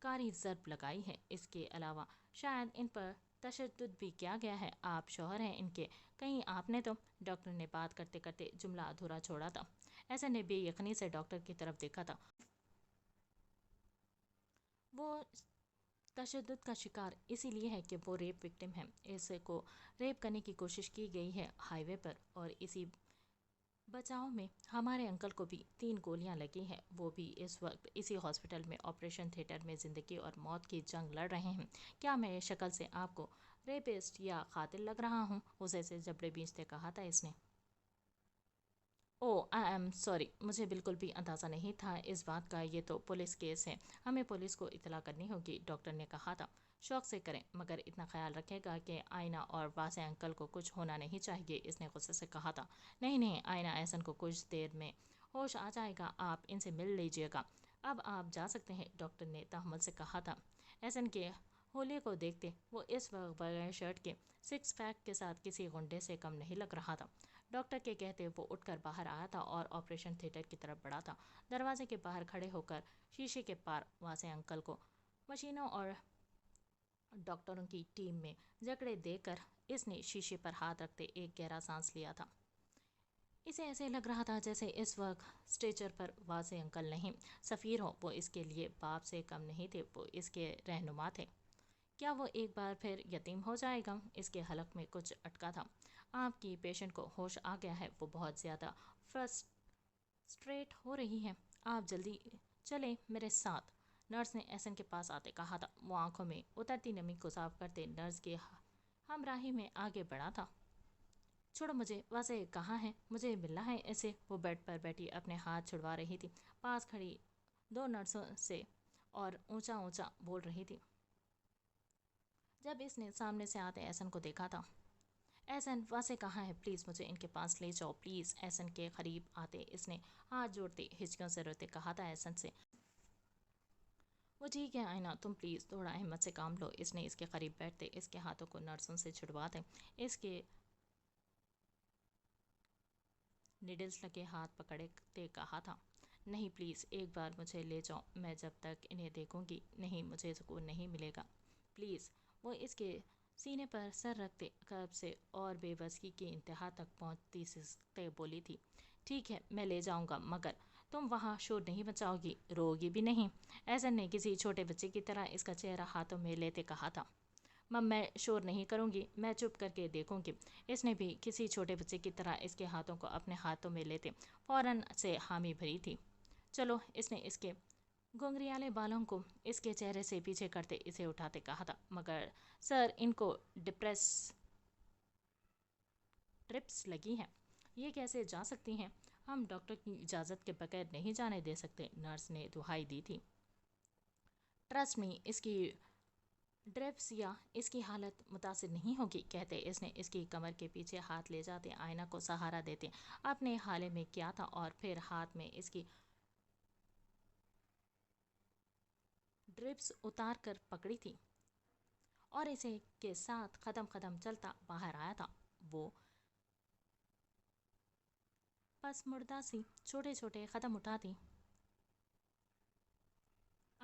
کاری ضرب لگائی ہے۔ اس کے علاوہ شاید ان پر تشدد بھی کیا گیا ہے۔ آپ شوہر ہیں ان کے، کہیں آپ نے تو؟ ڈاکٹر نے بات کرتے کرتے جملہ ادھورا چھوڑا تھا۔ احسن نے بے یقینی سے ڈاکٹر کی طرف دیکھا تھا۔ وہ تشدد کا شکار اسی لیے ہے کہ وہ ریپ وکٹم ہے، اس کو ریپ کرنے کی کوشش کی گئی ہے ہائی وے پر، اور اسی بچاؤ میں ہمارے انکل کو بھی 3 گولیاں لگی ہیں، وہ بھی اس وقت اسی ہاسپٹل میں آپریشن تھیٹر میں زندگی اور موت کی جنگ لڑ رہے ہیں۔ کیا میں شکل سے آپ کو ریپسٹ یا قاتل لگ رہا ہوں؟ غصے سے جبڑے بیچتے کہا تھا اس نے۔ او آئی ایم سوری، مجھے بالکل بھی اندازہ نہیں تھا اس بات کا، یہ تو پولیس کیس ہے، ہمیں پولیس کو اطلاع کرنی ہوگی، ڈاکٹر نے کہا تھا۔ شوق سے کریں، مگر اتنا خیال رکھے گا کہ آئینہ اور واسع انکل کو کچھ ہونا نہیں چاہیے، اس نے غصے سے کہا تھا۔ نہیں نہیں آئینہ، احسن کو کچھ دیر میں ہوش آ جائے گا، آپ ان سے مل لیجیے گا، اب آپ جا سکتے ہیں، ڈاکٹر نے تحمل سے کہا تھا۔ احسن کے ہولے کو دیکھتے وہ اس وقت بغیر شرٹ کے 6 پیک کے ساتھ کسی غنڈے سے کم نہیں لگ رہا تھا۔ ڈاکٹر کے کہتے وہ اٹھ کر باہر آیا تھا اور آپریشن تھیٹر کی طرف بڑھا تھا۔ دروازے کے باہر کھڑے ہو کر شیشے کے پار واسع انکل کو مشینوں اور ڈاکٹروں کی ٹیم میں جکڑے دے کر اس نے شیشے پر ہاتھ رکھتے ایک گہرا سانس لیا تھا۔ اسے ایسے لگ رہا تھا جیسے اس وقت اسٹریچر پر واسع انکل نہیں، سفیر ہو، وہ اس کے لیے باپ سے کم نہیں تھے، وہ اس کے رہنما تھے۔ کیا وہ ایک بار پھر یتیم ہو جائے گا؟ اس کے حلق میں کچھ اٹکا تھا۔ آپ کی پیشنٹ کو ہوش آ گیا ہے، وہ بہت زیادہ فرسٹریٹ ہو رہی ہے، آپ جلدی چلیں میرے ساتھ، نرس نے احسن کے پاس آتے کہا تھا۔ وہ آنکھوں میں اترتی نمی کو صاف کرتے نرس کی ہمراہی میں آگے بڑھا تھا۔ چھوڑو مجھے، واسع کہاں ہے؟ مجھے ملنا ہے اسے، وہ بیڈ پر بیٹھی اپنے ہاتھ چھڑوا رہی تھی، پاس کھڑی 2 نرسوں سے، اور اونچا اونچا بول رہی تھی۔ جب اس نے سامنے سے آتے احسن کو دیکھا تھا۔ احسن، واسع کہاں ہے؟ پلیز مجھے ان کے پاس لے جاؤ پلیز، احسن کے قریب آتے اس نے ہاتھ جوڑتے ہچکیوں سے روتے کہا تھا احسن سے۔ وہ ٹھیک ہے آئینہ، تم پلیز تھوڑا احمد سے کام لو، اس نے اس کے قریب بیٹھتے اس کے ہاتھوں کو نرسوں سے چھڑواتے اس کے نیڈلز لگے ہاتھ پکڑتے کہا تھا۔ نہیں پلیز ایک بار مجھے لے جاؤ، میں جب تک انہیں دیکھوں گی نہیں مجھے سکون نہیں ملے گا، پلیز۔ وہ اس کے سینے پر سر رکھتے قرب سے اور بے بسی کی انتہا تک پہنچتی سسکتے بولی تھی۔ ٹھیک ہے میں لے جاؤں گا، مگر تم وہاں شور نہیں مچاؤ گی، رو گی بھی نہیں، احسن نے کسی چھوٹے بچے کی طرح اس کا چہرہ ہاتھوں میں لیتے کہا تھا۔ مم میں شور نہیں کروں گی، میں چپ کر کے دیکھوں گی، اس نے بھی کسی چھوٹے بچے کی طرح اس کے ہاتھوں کو اپنے ہاتھوں میں لیتے فوراً سے حامی بھری تھی۔ چلو، اس نے اس کے گھنگریالے بالوں کو اس کے چہرے سے پیچھے کرتے اسے اٹھاتے کہا تھا۔ مگر سر ان کو ٹرپس لگی ہیں، یہ کیسے جا سکتی ہیں؟ ہم ڈاکٹر کی اجازت کے بغیر نہیں جانے دے سکتے، نرس نے دہائی دی تھی۔ ٹرسٹ می، اس کی ڈرپس یا اس کی حالت متاثر نہیں ہوگی، کہتے اس نے اس کی کمر کے پیچھے ہاتھ لے جاتے آئینہ کو سہارا دیتے اپنے حالے میں کیا تھا، اور پھر ہاتھ میں اس کی ڈرپس اتار کر پکڑی تھی اور اسے کے ساتھ قدم قدم چلتا باہر آیا تھا۔ وہ پس مردہ سی چھوٹے چھوٹے قدم اٹھاتی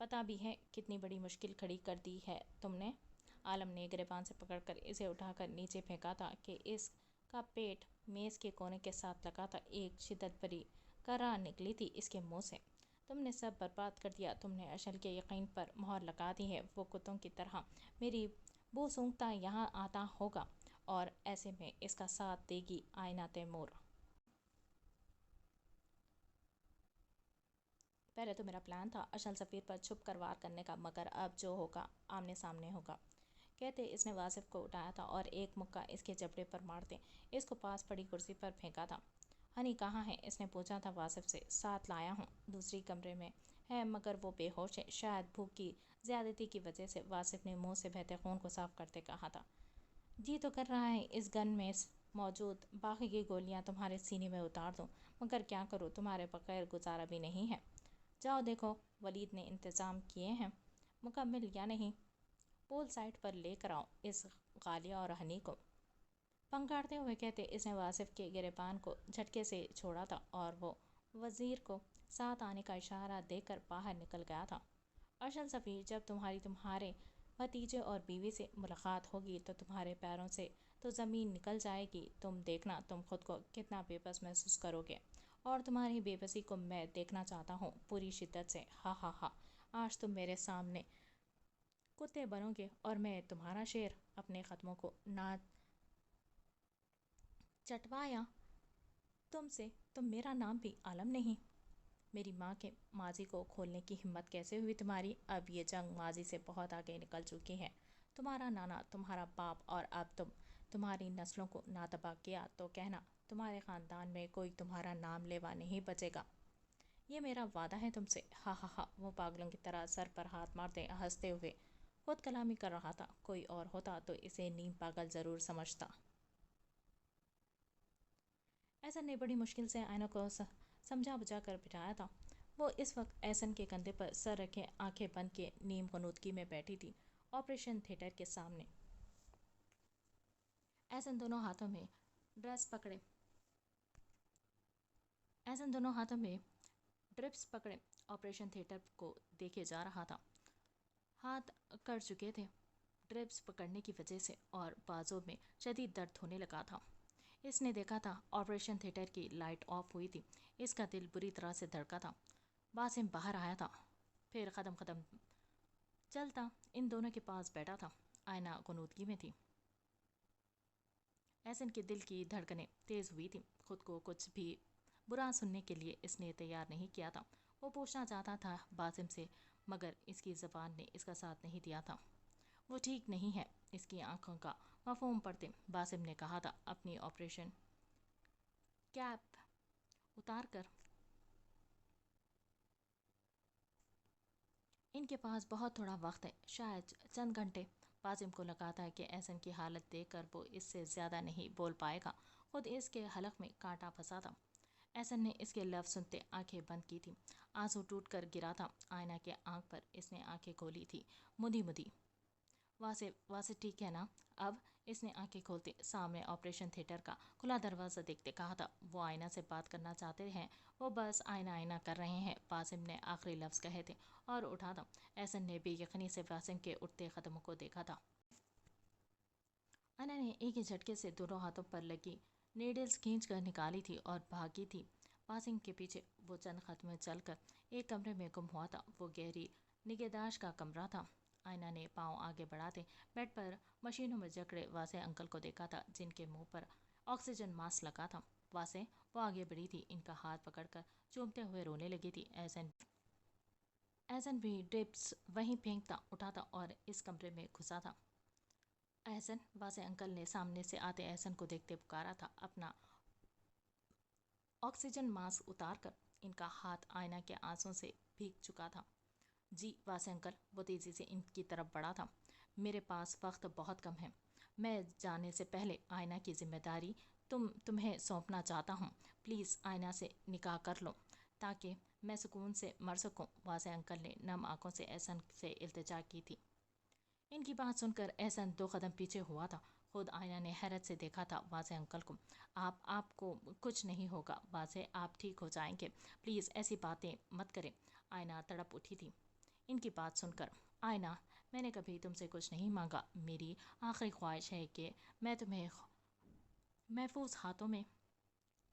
پتہ بھی ہے کتنی بڑی مشکل کھڑی کر دی ہے تم نے؟ عالم نے گریبان سے پکڑ کر اسے اٹھا کر نیچے پھینکا تھا کہ اس کا پیٹ میز کے کونے کے ساتھ لگا تھا۔ ایک شدت بھری کرا نکلی تھی اس کے منہ سے۔ تم نے سب برباد کر دیا، تم نے اشل کے یقین پر مہر لگا دی ہے۔ وہ کتوں کی طرح میری بو سونگھتا یہاں آتا ہوگا اور ایسے میں اس کا ساتھ دے گی آئینہ تیمور۔ پہلے تو میرا پلان تھا اشل سفیر پر چھپ کر وار کرنے کا، مگر اب جو ہوگا آمنے سامنے ہوگا۔ کہتے اس نے واصف کو اٹھایا تھا اور ایک مکہ اس کے جبڑے پر مارتے اس کو پاس پڑی کرسی پر پھینکا تھا۔ ہنی کہاں ہے؟ اس نے پوچھا تھا واصف سے۔ ساتھ لایا ہوں، دوسری کمرے میں ہے مگر وہ بے ہوش ہے، شاید بھوک کی زیادتی کی وجہ سے، واصف نے منہ سے بہتے خون کو صاف کرتے کہا تھا۔ جی تو کر رہا ہے اس گن میں موجود باقی کی گولیاں تمہارے سینے میں اتار دوں، مگر کیا کروں، تمہارے بغیر گزارا بھی نہیں ہے۔ جاؤ دیکھو ولید نے انتظام کیے ہیں مکمل یا نہیں، پول سائٹ پر لے کر آؤ اس غالیہ اور ہنی کو۔ پھنکارتے ہوئے کہتے اس نے واصف کے گریبان کو جھٹکے سے چھوڑا تھا اور وہ وزیر کو ساتھ آنے کا اشارہ دے کر باہر نکل گیا تھا۔ اشل سفیر، جب تمہارے بھتیجے اور بیوی سے ملاقات ہوگی تو تمہارے پیروں سے تو زمین نکل جائے گی، تم دیکھنا تم خود کو کتنا بے بس محسوس کرو گے، اور تمہاری بے بسی کو میں دیکھنا چاہتا ہوں پوری شدت سے۔ ہا ہا ہا، آج تم میرے سامنے کتے بنو گے اور میں تمہارا شیر۔ اپنے قدموں کو نہ چٹوایا تم سے، تم میرا نام بھی عالم نہیں۔ میری ماں کے ماضی کو کھولنے کی ہمت کیسے ہوئی تمہاری؟ اب یہ جنگ ماضی سے بہت آگے نکل چکی ہے۔ تمہارا نانا، تمہارا باپ اور اب تمہاری نسلوں کو نہ تباہ کیا تو کہنا تمہارے خاندان میں کوئی تمہارا نام لیوا نہیں بچے گا۔ یہ میرا وعدہ ہے تم سے۔ ہا ہا ہا، وہ پاگلوں کی طرح سر پر ہاتھ مارتے ہنستے ہوئے خود کلامی کر رہا تھا۔ کوئی اور ہوتا تو اسے نیم پاگل ضرور سمجھتا۔ احسن نے بڑی مشکل سے آئینہ کو سمجھا بجھا کر بٹھایا تھا۔ وہ اس وقت احسن کے کندھے پر سر رکھے آنکھیں بند کیے نیم غنودگی میں بیٹھی تھی، آپریشن تھیٹر کے سامنے۔ احسن دونوں ہاتھوں میں ڈرپس پکڑے آپریشن تھیٹر کو دیکھے جا رہا تھا۔ ہاتھ کڑ چکے تھے ڈرپس پکڑنے کی وجہ سے اور بازوں میں شدید درد ہونے لگا تھا۔ اس نے دیکھا تھا آپریشن تھیٹر کی لائٹ آف ہوئی تھی۔ اس کا دل بری طرح سے دھڑکا تھا۔ باسم باہر آیا تھا، پھر قدم قدم چلتا ان دونوں کے پاس بیٹھا تھا۔ آئینہ غنودگی میں تھی۔ احسن کے دل کی دھڑکنیں تیز ہوئی تھیں۔ خود کو کچھ بھی برا سننے کے لیے اس نے تیار نہیں کیا تھا۔ وہ پوچھنا چاہتا تھا باسم سے، مگر اس کی زبان نے اس کا ساتھ نہیں دیا تھا۔ وہ ٹھیک نہیں ہے، اس کی آنکھوں کا مفہوم پڑھتے باسم نے کہا تھا۔ اپنی آپریشن کیپ اتار کر ان کے پاس بہت تھوڑا وقت ہے، شاید چند گھنٹے۔ باسم کو لگا تھا کہ احسن کی حالت دیکھ کر وہ اس سے زیادہ نہیں بول پائے گا، خود اس کے حلق میں کانٹا پھنسا تھا۔ احسن نے اس کے لفظ سنتے آنکھیں بند کی تھیں۔ آنسو ٹوٹ کر گرا تھا آئینہ کے آنکھ پر۔ اس نے آنکھیں کھولی تھی مدی مدی۔ واصف ٹھیک ہے نا؟ اب اس نے آنکھیں کھولتے سامنے آپریشن تھیٹر کا کھلا دروازہ دیکھتے کہا تھا۔ وہ آئینہ سے بات کرنا چاہتے ہیں، وہ بس آئینہ آئینہ کر رہے ہیں۔ باسم نے آخری لفظ کہے تھے اور اٹھا تھا۔ احسن نے بے یقینی سے باسم کے اٹھتے قدموں کو دیکھا تھا۔ آئینہ نے ایک ہی جھٹکے سے دونوں ہاتھوں پر لگی نیڈلز کھینچ کر نکالی تھی اور بھاگی تھی باسم کے پیچھے۔ وہ چند قدم چل کر ایک کمرے میں گم ہوا تھا۔ وہ گہری نگہداشت کا کمرہ تھا۔ آئینہ نے پاؤں آگے بڑھاتے بیڈ پر مشینوں میں جکڑے واصف انکل کو دیکھا تھا، جن کے منہ پر آکسیجن ماسک لگا تھا۔ واصف، وہ آگے بڑھی تھی، ان کا ہاتھ پکڑ کر چومتے ہوئے رونے لگی تھی۔ احسن بھی ڈرپس وہیں پھینکتا اٹھاتا اور اس کمرے میں گھسا تھا۔ احسن، واصف انکل نے سامنے سے آتے احسن کو دیکھتے پکارا تھا۔ اپنا آکسیجن ماسک اتار کر ان کا ہاتھ آئینہ کے آنسوؤں سے بھیگ چکا تھا۔ جی واصف انکل، وہ تیزی سے ان کی طرف بڑھا تھا۔ میرے پاس وقت بہت کم ہے، میں جانے سے پہلے آئینہ کی ذمہ داری تمہیں سونپنا چاہتا ہوں۔ پلیز آئینہ سے نکاح کر لو تاکہ میں سکون سے مر سکوں۔ واصف انکل نے نم آنکھوں سے احسن سے التجا کی تھی۔ ان کی بات سن کر احسن 2 قدم پیچھے ہوا تھا۔ خود آئینہ نے حیرت سے دیکھا تھا واصف انکل کو۔ آپ کو کچھ نہیں ہوگا واصف، آپ ٹھیک ہو جائیں گے، پلیز ایسی باتیں مت کریں۔ آئینہ تڑپ اٹھی تھی۔ ان کی بات سن کر، آئینہ میں نے کبھی تم سے کچھ نہیں مانگا، میری آخری خواہش ہے کہ میں تمہیں محفوظ ہاتھوں میں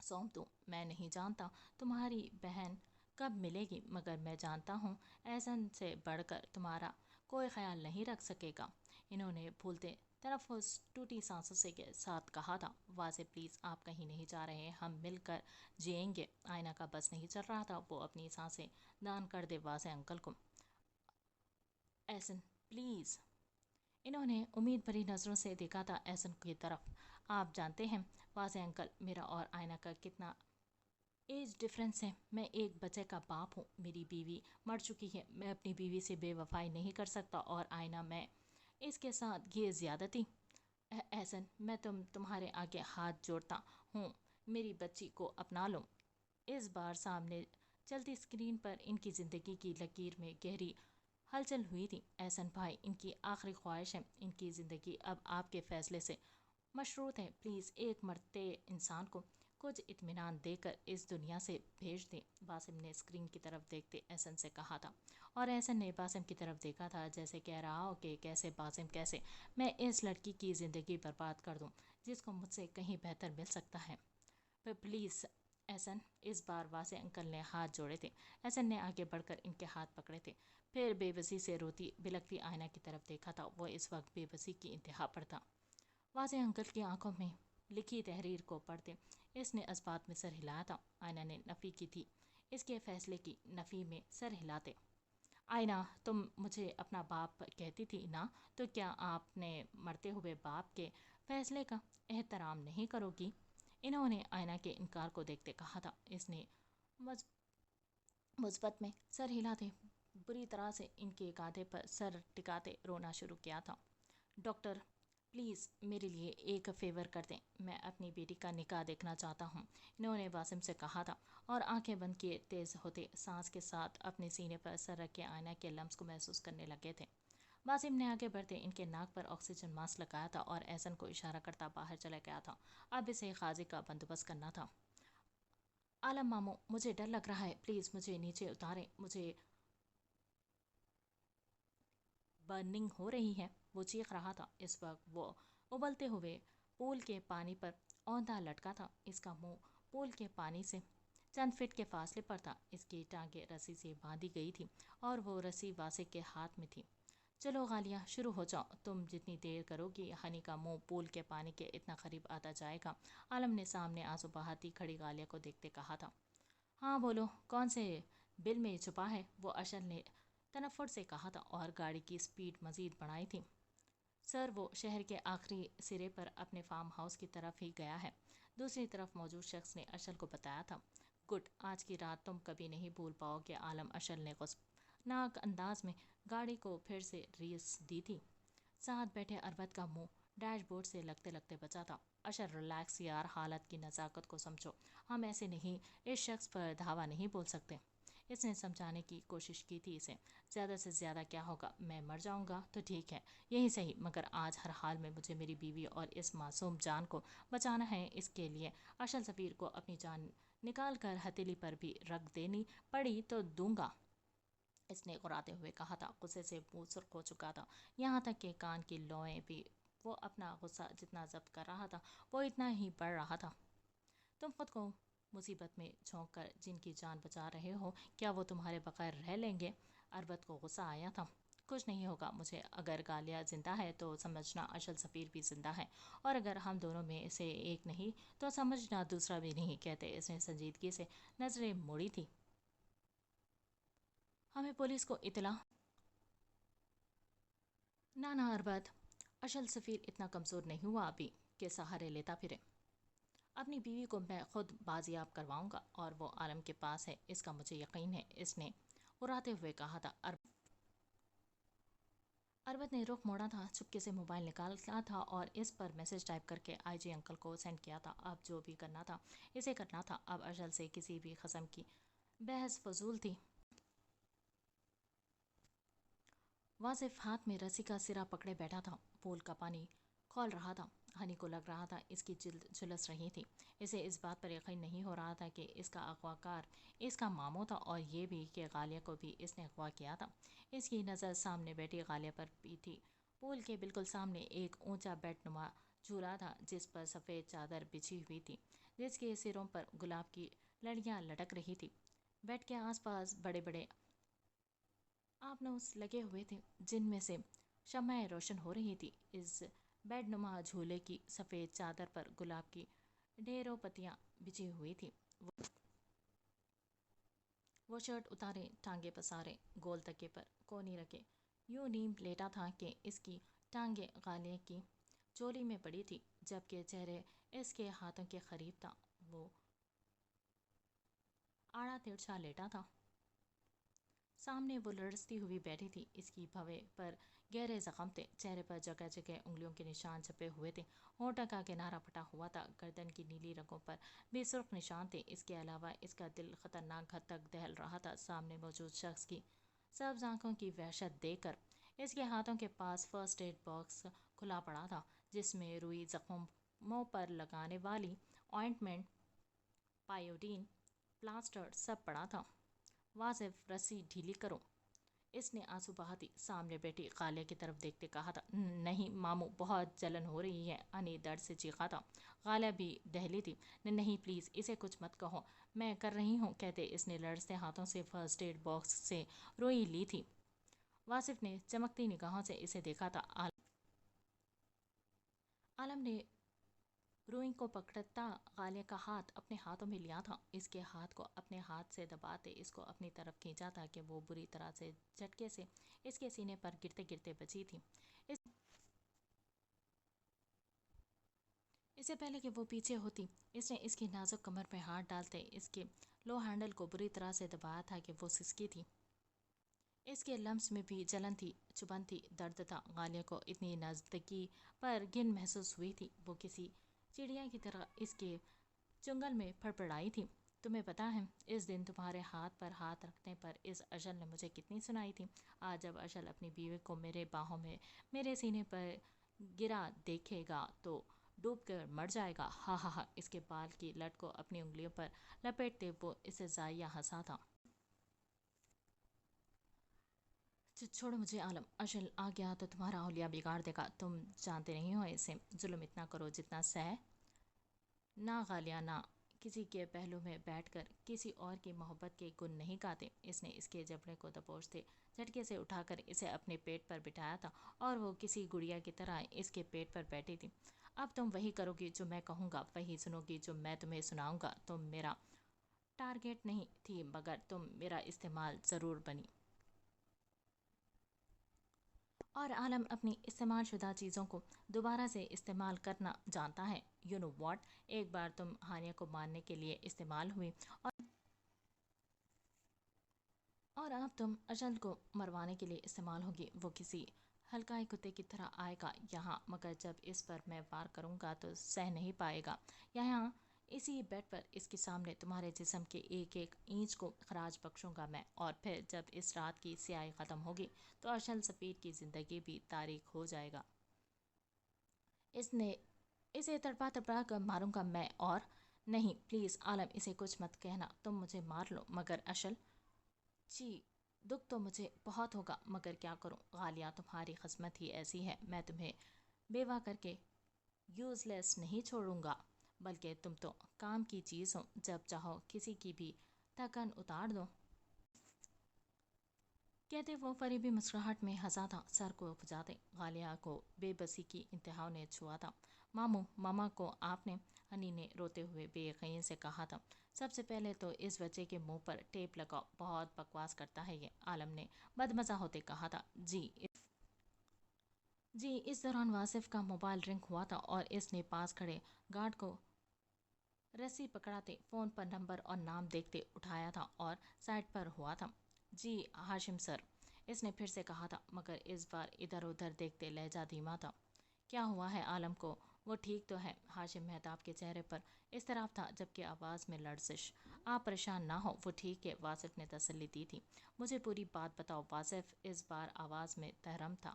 سونپ دوں۔ میں نہیں جانتا تمہاری بہن کب ملے گی، مگر میں جانتا ہوں احسن سے بڑھ کر تمہارا کوئی خیال نہیں رکھ سکے گا۔ انہوں نے بھولتے تنفس ٹوٹی سانسوں کے ساتھ کہا تھا۔ واضح پلیز آپ کہیں نہیں جا رہے، ہم مل کر جئیں گے۔ آئینہ کا بس نہیں چل رہا تھا، وہ اپنی سانسیں دان کر دے واضح انکل کو۔ احسن پلیز۔ انہوں نے امید بھری نظروں سے دیکھا تھا احسن کی طرف۔ آپ جانتے ہیں واضح انکل، میرا اور آئینہ کا کتنا ایج ڈفرینس ہے۔ میں ایک بچے کا باپ ہوں، میری بیوی مر چکی ہے، میں اپنی بیوی سے بے وفائی نہیں کر سکتا، اور آئینہ میں اس کے ساتھ یہ زیادتی۔ احسن میں تمہارے آگے ہاتھ جوڑتا ہوں، میری بچی کو اپنا لو۔ اس بار سامنے چلتی اسکرین پر ان کی زندگی کی لکیر میں گہری ہلچل ہوئی تھی۔ احسن بھائی، ان کی آخری خواہش ہے، ان کی زندگی اب آپ کے فیصلے سے مشروط ہے، پلیز ایک مرتے انسان کو کچھ اطمینان دے کر اس دنیا سے بھیج دیں۔ باسم نے اسکرین کی طرف دیکھتے احسن سے کہا تھا، اور احسن نے باسم کی طرف دیکھا تھا جیسے کہہ رہا ہو کہ کیسے باسم، کیسے میں اس لڑکی کی زندگی برباد کر دوں جس کو مجھ سے کہیں بہتر مل سکتا ہے۔ پلیز احسن۔ اس بار واضح انکل نے ہاتھ جوڑے تھے۔ احسن نے آگے بڑھ کر ان کے ہاتھ پکڑے تھے، پھر بے بسی سے روتی بلکتی آئینہ کی طرف دیکھا تھا۔ وہ اس وقت بے بسی کی انتہا پر تھا۔ واضح انکل کی آنکھوں میں لکھی تحریر کو پڑھتے اس نے اسبات میں سر ہلایا تھا۔ آئینہ نے نفی کی تھی، اس کے فیصلے کی نفی میں سر ہلاتے۔ آئینہ تم مجھے اپنا باپ کہتی تھی نا، تو کیا آپ نے مرتے ہوئے باپ کے فیصلے کا احترام نہیں کرو گی؟ انہوں نے آئینہ کے انکار کو دیکھتے کہا تھا۔ اس نے مثبت میں سر ہلاتے بری طرح سے ان کے کاندھے پر سر ٹکاتے رونا شروع کیا تھا۔ ڈاکٹر پلیز میرے لیے ایک فیور کر دیں، میں اپنی بیٹی کا نکاح دیکھنا چاہتا ہوں، انہوں نے باسم سے کہا تھا، اور آنکھیں بند کیے تیز ہوتے سانس کے ساتھ اپنے سینے پر سر رکھ کے آئینہ کے لمس کو محسوس کرنے لگے تھے۔ باسم نے آگے بڑھتے ان کے ناک پر آکسیجن ماسک لگایا تھا اور احسن کو اشارہ کرتا باہر چلا گیا تھا۔ اب اسے قاضی کا بندوبست کرنا تھا۔ عالم ماموں، مجھے ڈر لگ رہا ہے، پلیز مجھے نیچے اتاریں، مجھے برننگ ہو رہی ہے، وہ چیخ رہا تھا۔ اس وقت وہ ابلتے ہوئے پول کے پانی پر اوندا لٹکا تھا، اس کا منہ پول کے پانی سے چند فٹ کے فاصلے پر تھا، اس کی ٹانگیں رسی سے باندھی گئی تھی اور وہ رسی واضح کے ہاتھ میں تھی۔ چلو غالیہ شروع ہو جاؤ، تم جتنی دیر کرو گی ہنی کا منہ پول کے پانی کے اتنا قریب آتا جائے گا۔ عالم نے سامنے آنسو بہاتی کھڑی غالیہ کو دیکھتے کہا تھا۔ ہاں بولو، کون سے بل میں چھپا ہے؟ وہ اشل نے تنفر سے کہا تھا اور گاڑی کی سپیڈ مزید بڑھائی تھی۔ سر وہ شہر کے آخری سرے پر اپنے فارم ہاؤس کی طرف ہی گیا ہے، دوسری طرف موجود شخص نے اشل کو بتایا تھا۔ گڈ، آج کی رات تم کبھی نہیں بھول پاؤ گے عالم، اشل نے غصبناک انداز میں گاڑی کو پھر سے ریس دی تھی۔ ساتھ بیٹھے اربد کا منہ ڈیش بورڈ سے لگتے لگتے بچا تھا۔ اشل ریلیکس یار، حالت کی نزاکت کو سمجھو، ہم ایسے نہیں اس شخص پر دھاوا نہیں بول سکتے۔ اس نے سمجھانے کی کوشش کی تھی اسے، زیادہ سے زیادہ کیا ہوگا، میں مر جاؤں گا تو ٹھیک ہے، یہی صحیح، مگر آج ہر حال میں مجھے میری بیوی اور اس معصوم جان کو بچانا ہے، اس کے لیے اشل سفیر کو اپنی جان نکال کر ہتھیلی پر بھی رکھ دینی پڑی تو دوں گا، اس نے غراتے ہوئے کہا تھا۔ غصے سے منہ سرخ ہو چکا تھا، یہاں تک کہ کان کی لوئیں بھی۔ وہ اپنا غصہ جتنا ضبط کر رہا تھا وہ اتنا ہی بڑھ رہا تھا۔ تم خود کو مصیبت میں جھونک کر جن کی جان بچا رہے ہو، کیا وہ تمہارے بغیر رہ لیں گے؟ اربد کو غصہ آیا تھا۔ کچھ نہیں ہوگا مجھے، اگر غالیہ زندہ ہے تو سمجھنا اشل سفیر بھی زندہ ہے، اور اگر ہم دونوں میں سے ایک نہیں تو سمجھنا دوسرا بھی نہیں کہتے اس نے سنجیدگی سے نظریں موڑی تھی۔ ہمیں پولیس کو اطلاع نہ اربد، اشل سفیر اتنا کمزور نہیں ہوا ابھی کہ سہارے لیتا پھرے۔ اپنی بیوی کو میں خود بازیاب کرواؤں گا، اور وہ عالم کے پاس ہے، اس کا مجھے یقین ہے، اس نے غراتے ہوئے کہا تھا۔ اربد نے رخ موڑا تھا، چپکے سے موبائل نکالا تھا اور اس پر میسج ٹائپ کر کے آئی جی انکل کو سینڈ کیا تھا۔ اب جو بھی کرنا تھا اسے کرنا تھا، اب اشل سے کسی بھی قسم کی بحث فضول تھی۔ واصف ہاتھ میں رسی کا سرا پکڑے بیٹھا تھا، پول کا پانی کھول رہا تھا۔ ہنی کو لگ رہا تھا اس کی جلد جھلس رہی تھی. اسے اس بات پر یقین نہیں ہو رہا تھا کہ اس کا اغوا کار اس کا ماموں تھا، اور یہ بھی کہ غالیہ کو بھی اس نے اغوا کیا تھا. اس کی نظر سامنے بیٹھی غالیہ پر بھی تھی. پول کے بالکل سامنے ایک اونچا بیڈ نما جھولا تھا جس پر سفید چادر بچھی ہوئی تھی، جس کے سروں پر گلاب کی لڑیاں لٹک رہی تھی. بیڈ کے آس پاس بڑے بڑے آبنوس لگے ہوئے تھے جن میں سے شمعیں روشن ہو رہی تھی. اس بیڈ نما جھولے کی سفید چادر پر گلاب کی ڈھیروں پتیاں بچھی ہوئی تھی. وہ شرٹ اتارے، ٹانگیں پسارے، گول تکے پر کونی رکھے یوں نیم لیٹا تھا کہ اس کی ٹانگیں غالیہ کی چولی میں پڑی تھی، جبکہ چہرے اس کے ہاتھوں کے قریب تھا. وہ آڑا ترچھا لیٹا تھا. سامنے وہ لرزتی ہوئی بیٹھی تھی. اس کی بھویں پر گہرے زخم تھے، چہرے پر جگہ جگہ انگلیوں کے نشان چھپے ہوئے تھے، ہونٹوں کا کنارہ پھٹا ہوا تھا، گردن کی نیلی رگوں پر بھی سرخ نشان تھے. اس کے علاوہ اس کا دل خطرناک حد تک دہل رہا تھا. سامنے موجود شخص کی سبز آنکھوں کی وحشت دیکھ کر اس کے ہاتھوں کے پاس فرسٹ ایڈ باکس کھلا پڑا تھا، جس میں روئی زخموں پر لگانے والی آئنٹمنٹ، پائیوڈین، پلاسٹر سب پڑا تھا. واصف رسی ڈھیلی کرو، اس نے آنسو بہاتی سامنے بیٹھی غالیہ کی طرف دیکھتے کہا تھا. نہیں ماموں، بہت جلن ہو رہی ہے، ہنی درد سے چیخا تھا. غالیہ بھی دہلی تھی. نہیں پلیز اسے کچھ مت کہو، میں کر رہی ہوں، کہتے اس نے لرزتے ہاتھوں سے فرسٹ ایڈ باکس سے روئی لی تھی. واصف نے چمکتی نگاہوں سے اسے دیکھا تھا. عالم نے روئی کو پکڑتا غالیہ کا ہاتھ اپنے ہاتھوں میں لیا تھا. اس کے ہاتھ کو اپنے ہاتھ سے دباتے اس کو اپنی طرف کھینچا تھا کہ وہ بری طرح سے جھٹکے سے اس کے سینے پر گرتے گرتے بچی تھی. اس سے پہلے کہ وہ پیچھے ہوتی، اس نے اس کی نازک کمر پہ ہاتھ ڈالتے اس کے لو ہینڈل کو بری طرح سے دبایا تھا کہ وہ سسکی تھی. اس کے لمس میں بھی جلن تھی، چبھن تھی، درد تھا. غالیہ کو اتنی نزدیکی پر گھن محسوس ہوئی تھی. وہ کسی چڑیا کی طرح اس کے چنگل میں پھڑپڑائی تھی. تمہیں پتہ ہے اس دن تمہارے ہاتھ پر ہاتھ رکھنے پر اس اشل نے مجھے کتنی سنائی تھی. آج جب اشل اپنی بیوی کو میرے باہوں میں میرے سینے پر گرا دیکھے گا تو ڈوب کر مر جائے گا. ہا ہا ہا. اس کے بال کی لٹ کو اپنی انگلیوں پر لپیٹتے وہ اسے زائیہ ہنسا تھا. چھوڑو مجھے عالم، اشل آ گیا تو تمہارا حلیہ بگاڑ دے گا. تم جانتے نہیں ہو اسے. ظلم اتنا کرو جتنا سہ نہ غالیہ، نہ کسی کے پہلو میں بیٹھ کر کسی اور کی محبت کے گن نہیں گاتے. اس نے اس کے جبڑے کو دبوچتے جھٹکے سے اٹھا کر اسے اپنے پیٹ پر بٹھایا تھا، اور وہ کسی گڑیا کی طرح اس کے پیٹ پر بیٹھی تھی. اب تم وہی کرو گی جو میں کہوں گا، وہی سنو گی جو میں تمہیں سناؤں گا. تم میرا ٹارگٹ نہیں تھی، مگر تم میرا استعمال ضرور بنی. اور عالم اپنی استعمال شدہ چیزوں کو دوبارہ سے استعمال کرنا جانتا ہے. یو نو واٹ، ایک بار تم ہانیہ کو مارنے کے لیے استعمال ہوئی، اور اب تم اشل کو مروانے کے لیے استعمال ہوگی. وہ کسی ہلکائے کتے کی طرح آئے گا یہاں، مگر جب اس پر میں وار کروں گا تو سہ نہیں پائے گا. یہاں اسی بیڈ پر اس کے سامنے تمہارے جسم کے ایک ایک اینچ کو خراج بخشوں گا میں. اور پھر جب اس رات کی سیاہی ختم ہوگی تو اشل سپیڈ کی زندگی بھی تاریک ہو جائے گا. اسے تڑپا تڑپا کر ماروں گا میں. اور نہیں پلیز عالم، اسے کچھ مت کہنا. تم مجھے مار لو مگر اشل. جی دکھ تو مجھے بہت ہوگا، مگر کیا کروں غالیہ، تمہاری قسمت ہی ایسی ہے. میں تمہیں بیوہ کر کے یوز لیس نہیں چھوڑوں گا، بلکہ تم تو کام کی چیز ہو، جب چاہو کسی کی بھی تھکن اتار دو. کہتے وہ فریبی مسکراہٹ میں ہنسا تھا. سر کو کھجاتے غالیہ کو بے بسی کی انتہا نے چھوا تھا. ماموں، ماما کو آپ نے، ہنی نے روتے ہوئے بے یقینی سے کہا تھا. سب سے پہلے تو اس بچے کے منہ پر ٹیپ لگاؤ، بہت بکواس کرتا ہے یہ، عالم نے بدمزہ ہوتے کہا تھا. جی. اس دوران واصف کا موبائل رنگ ہوا تھا اور اس نے پاس کھڑے گارڈ کو رسی پکڑاتے فون پر نمبر اور نام دیکھتے اٹھایا تھا اور سائٹ پر ہوا تھا. جی ہاشم سر، اس نے پھر سے کہا تھا، مگر اس بار ادھر ادھر دیکھتے لہجہ دھیما تھا. کیا ہوا ہے عالم کو؟ وہ ٹھیک تو ہے. ہاشم مہتاب کے چہرے پر اضطراب تھا جبکہ آواز میں لرزش. آپ پریشان نہ ہو، وہ ٹھیک ہے، واصف نے تسلی دی تھی. مجھے پوری بات بتاؤ واصف. اس بار آواز میں تحرم تھا.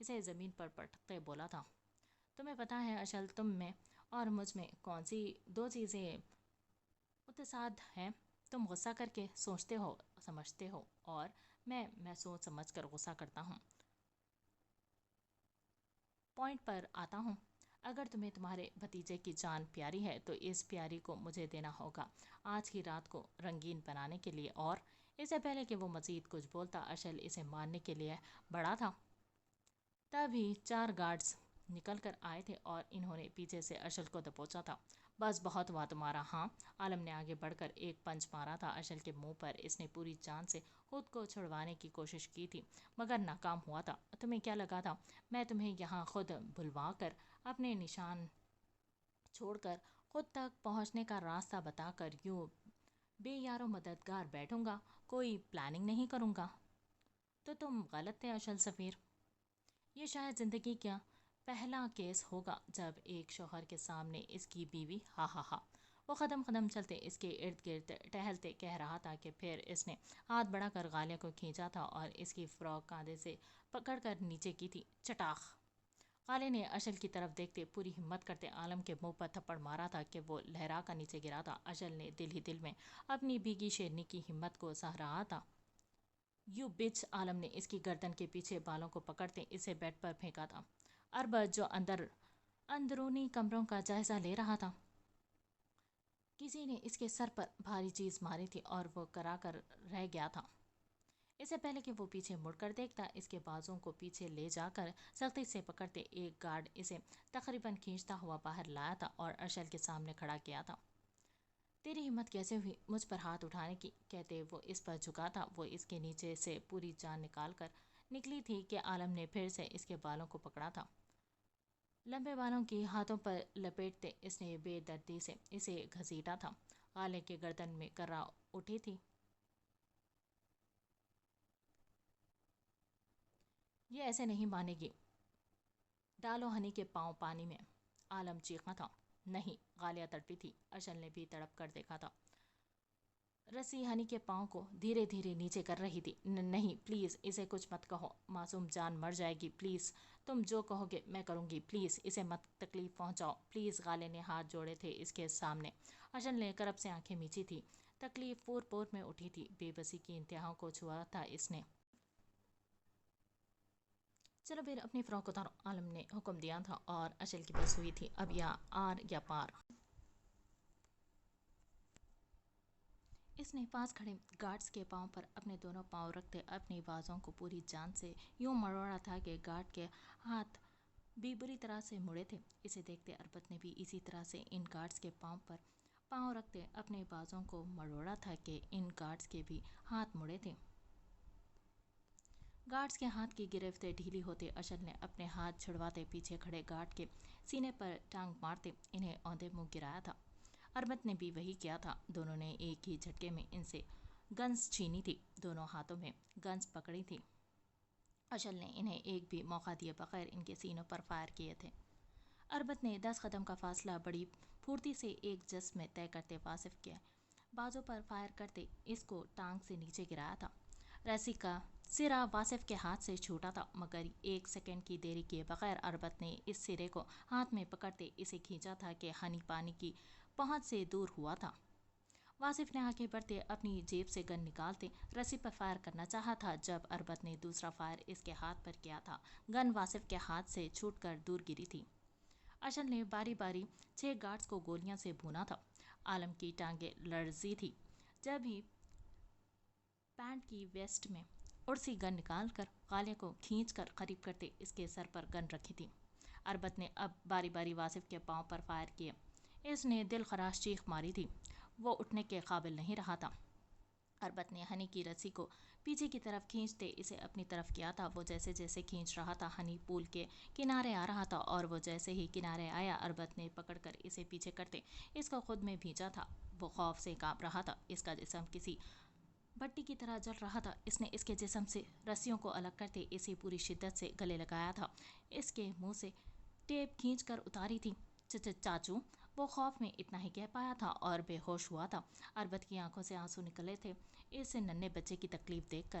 اسے زمین پر پٹکتے بولا تھا، تمہیں پتا ہے اشل، تم میں اور مجھ میں کون سی دو چیزیں متصاد ہیں؟ تم غصہ کر کے سوچتے ہو سمجھتے ہو، اور میں سوچ سمجھ کر غصہ کرتا ہوں، پوائنٹ پر آتا ہوں۔ اگر تمہیں تمہارے بھتیجے کی جان پیاری ہے تو اس پیاری کو مجھے دینا ہوگا آج کی رات کو رنگین بنانے کے لیے۔ اور اس سے پہلے کہ وہ مزید کچھ بولتا، اشل اسے مارنے کے لیے بڑھا تھا۔ تبھی 4 گارڈز نکل کر آئے تھے اور انہوں نے پیچھے سے اشل کو دبوچا تھا۔ بس بہت ہوا تمہارا، ہاں؟ عالم نے آگے بڑھ کر ایک پنچ مارا تھا اشل کے منہ پر۔ اس نے پوری جان سے خود کو چھڑوانے کی کوشش کی تھی مگر ناکام ہوا تھا۔ تمہیں کیا لگا تھا میں تمہیں یہاں خود بلوا کر، اپنے نشان چھوڑ کر، خود تک پہنچنے کا راستہ بتا کر یوں بے یار و مددگار بیٹھوں گا، کوئی پلاننگ نہیں کروں گا؟ تو تم غلط تھے اشل سفیر۔ یہ شاید زندگی کا پہلا کیس ہوگا جب ایک شوہر کے سامنے اس کی بیوی، ہا ہا ہا۔ وہ قدم قدم چلتے اس کے ارد گرد ٹہلتے کہہ رہا تھا کہ پھر اس نے ہاتھ بڑھا کر غالیہ کو کھینچا تھا اور اس کی فراک کاندھے سے پکڑ کر نیچے کی تھی۔ چٹاخ! غالیہ نے اشل کی طرف دیکھتے پوری ہمت کرتے عالم کے منہ پر تھپڑ مارا تھا کہ وہ لہرا کر نیچے گرا تھا۔ اشل نے دل ہی دل میں اپنی بھیگی شیرنی کی ہمت کو سراہ رہا تھا۔ یو بچ! عالم نے اس کی گردن کے پیچھے بالوں کو پکڑتے اسے بیڈ پر پھینکا تھا۔ اربد جو اندرونی کمروں کا جائزہ لے رہا تھا، کسی نے اس کے سر پر بھاری چیز ماری تھی اور وہ کرا کر رہ گیا تھا۔ اس سے پہلے کہ وہ پیچھے مڑ کر دیکھتا، اس کے بازوؤں کو پیچھے لے جا کر سختی سے پکڑتے ایک گارڈ اسے تقریباً کھینچتا ہوا باہر لایا تھا اور اشل کے سامنے کھڑا کیا تھا۔ تیری ہمت کیسے ہوئی مجھ پر ہاتھ اٹھانے کی؟ کہتے وہ اس پر جھکا تھا۔ وہ اس کے نیچے سے پوری جان نکال کر نکلی تھی کہ عالم نے پھر سے اس کے بالوں کو پکڑا تھا۔ لمبے بالوں کی ہاتھوں پر لپیٹتے اس نے بے دردی سے اسے گھسیٹا تھا۔ غالیہ کے گردن میں کرا اٹھی تھی۔ یہ ایسے نہیں مانے گی، ڈالو ہنی کے پاؤں پانی میں، عالم چیخا تھا۔ نہیں! غالیہ تڑپی تھی۔ اشل نے بھی تڑپ کر دیکھا تھا۔ رسی ہنی کے پاؤں کو دھیرے دھیرے نیچے کر رہی تھی۔ نہیں پلیز اسے کچھ مت کہو، معصوم جان مر جائے گی، پلیز تم جو کہو گے میں کروں گی، پلیز اسے مت تکلیف پہنچاؤ، پلیز۔ غالیہ نے ہاتھ جوڑے تھے اس کے سامنے۔ اشل نے کرب سے آنکھیں میچی تھی، تکلیف پور پور میں اٹھی تھی، بے بسی کی انتہاؤں کو چھوا تھا اس نے۔ چلو پھر اپنی فراک اتارو، عالم نے حکم دیا تھا اور اشل کی بس ہوئی تھی اب یا آر یا پار۔ اس نے پاس کھڑے گارڈز کے پاؤں پر اپنے دونوں پاؤں رکھتے اپنی بازوؤں کو پوری جان سے یوں مروڑا تھا کہ گارڈ کے ہاتھ بھی بری طرح سے مڑے تھے۔ اسے دیکھتے اربد نے بھی اسی طرح سے ان گارڈز کے پاؤں پر پاؤں رکھتے اپنے بازوؤں کو مروڑا تھا کہ ان گارڈز کے بھی ہاتھ مڑے تھے۔ گارڈز کے ہاتھ کی گرفت ڈھیلی ہوتے اشل نے اپنے ہاتھ چھڑواتے پیچھے کھڑے گارڈ کے سینے پر ٹانگ مارتے انہیں اوندے منہ گرایا تھا۔ اربد نے بھی وہی کیا تھا۔ دونوں نے ایک ہی جھٹکے میں ان سے گنز چھینی تھی، دونوں ہاتھوں میں گنز پکڑی تھی۔ اشل نے انہیں ایک بھی موقع دیے بغیر ان کے سینوں پر فائر کیے تھے۔ اربد نے 10 قدم کا فاصلہ بڑی پھرتی سے ایک جس میں طے کرتے واصف کے بازو پر فائر کرتے اس کو ٹانگ سے نیچے گرایا تھا۔ رسی کا سرا واصف کے ہاتھ سے چھوٹا تھا مگر 1 سیکنڈ کی دیری کیے بغیر اربد نے اس سرے کو ہاتھ میں پکڑتے اسے کھینچا تھا کہ ہنی پانی کی پہنچ سے دور ہوا تھا۔ واصف نے آگے بڑھتے اپنی جیب سے گن نکالتے رسی پر فائر کرنا چاہا تھا جب اربد نے دوسرا فائر اس کے ہاتھ پر کیا تھا۔ گن واصف کے ہاتھ سے چھوٹ کر دور گری تھی۔ اشل نے باری باری 6 گارڈز کو گولیاں سے بھونا تھا۔ عالم کی ٹانگیں لرزی تھی جب ہی پینٹ کی ویسٹ میں اڑسی گن نکال کر غالیہ کو کھینچ کر قریب کرتے اس کے سر پر گن رکھی تھی۔ اربد نے اب باری باری واصف کے پاؤں پر فائر کیے۔ اس نے دل خراش چیخ ماری تھی، وہ اٹھنے کے قابل نہیں رہا تھا۔ اربد نے ہنی کی رسی کو پیچھے کی طرف کھینچتے اسے اپنی طرف کیا تھا۔ وہ جیسے جیسے کھینچ رہا تھا ہنی پول کے کنارے آ رہا تھا اور وہ جیسے ہی کنارے آیا اربد نے پکڑ کر اسے پیچھے کرتے اس کو خود میں بھینچا تھا۔ وہ خوف سے کانپ رہا تھا، اس کا جسم کسی بٹی کی طرح جل رہا تھا۔ اس نے اس کے جسم سے رسیوں کو الگ کرتے اسے پوری شدت سے گلے لگایا تھا، اس کے منہ سے ٹیپ کھینچ کر اتاری تھی۔ چاچو! وہ خوف میں اتنا ہی کہہ پایا تھا اور بے ہوش ہوا تھا۔ اربد کی آنکھوں سے آنسو نکلے تھے اس ننھے بچے کی تکلیف دیکھ کر۔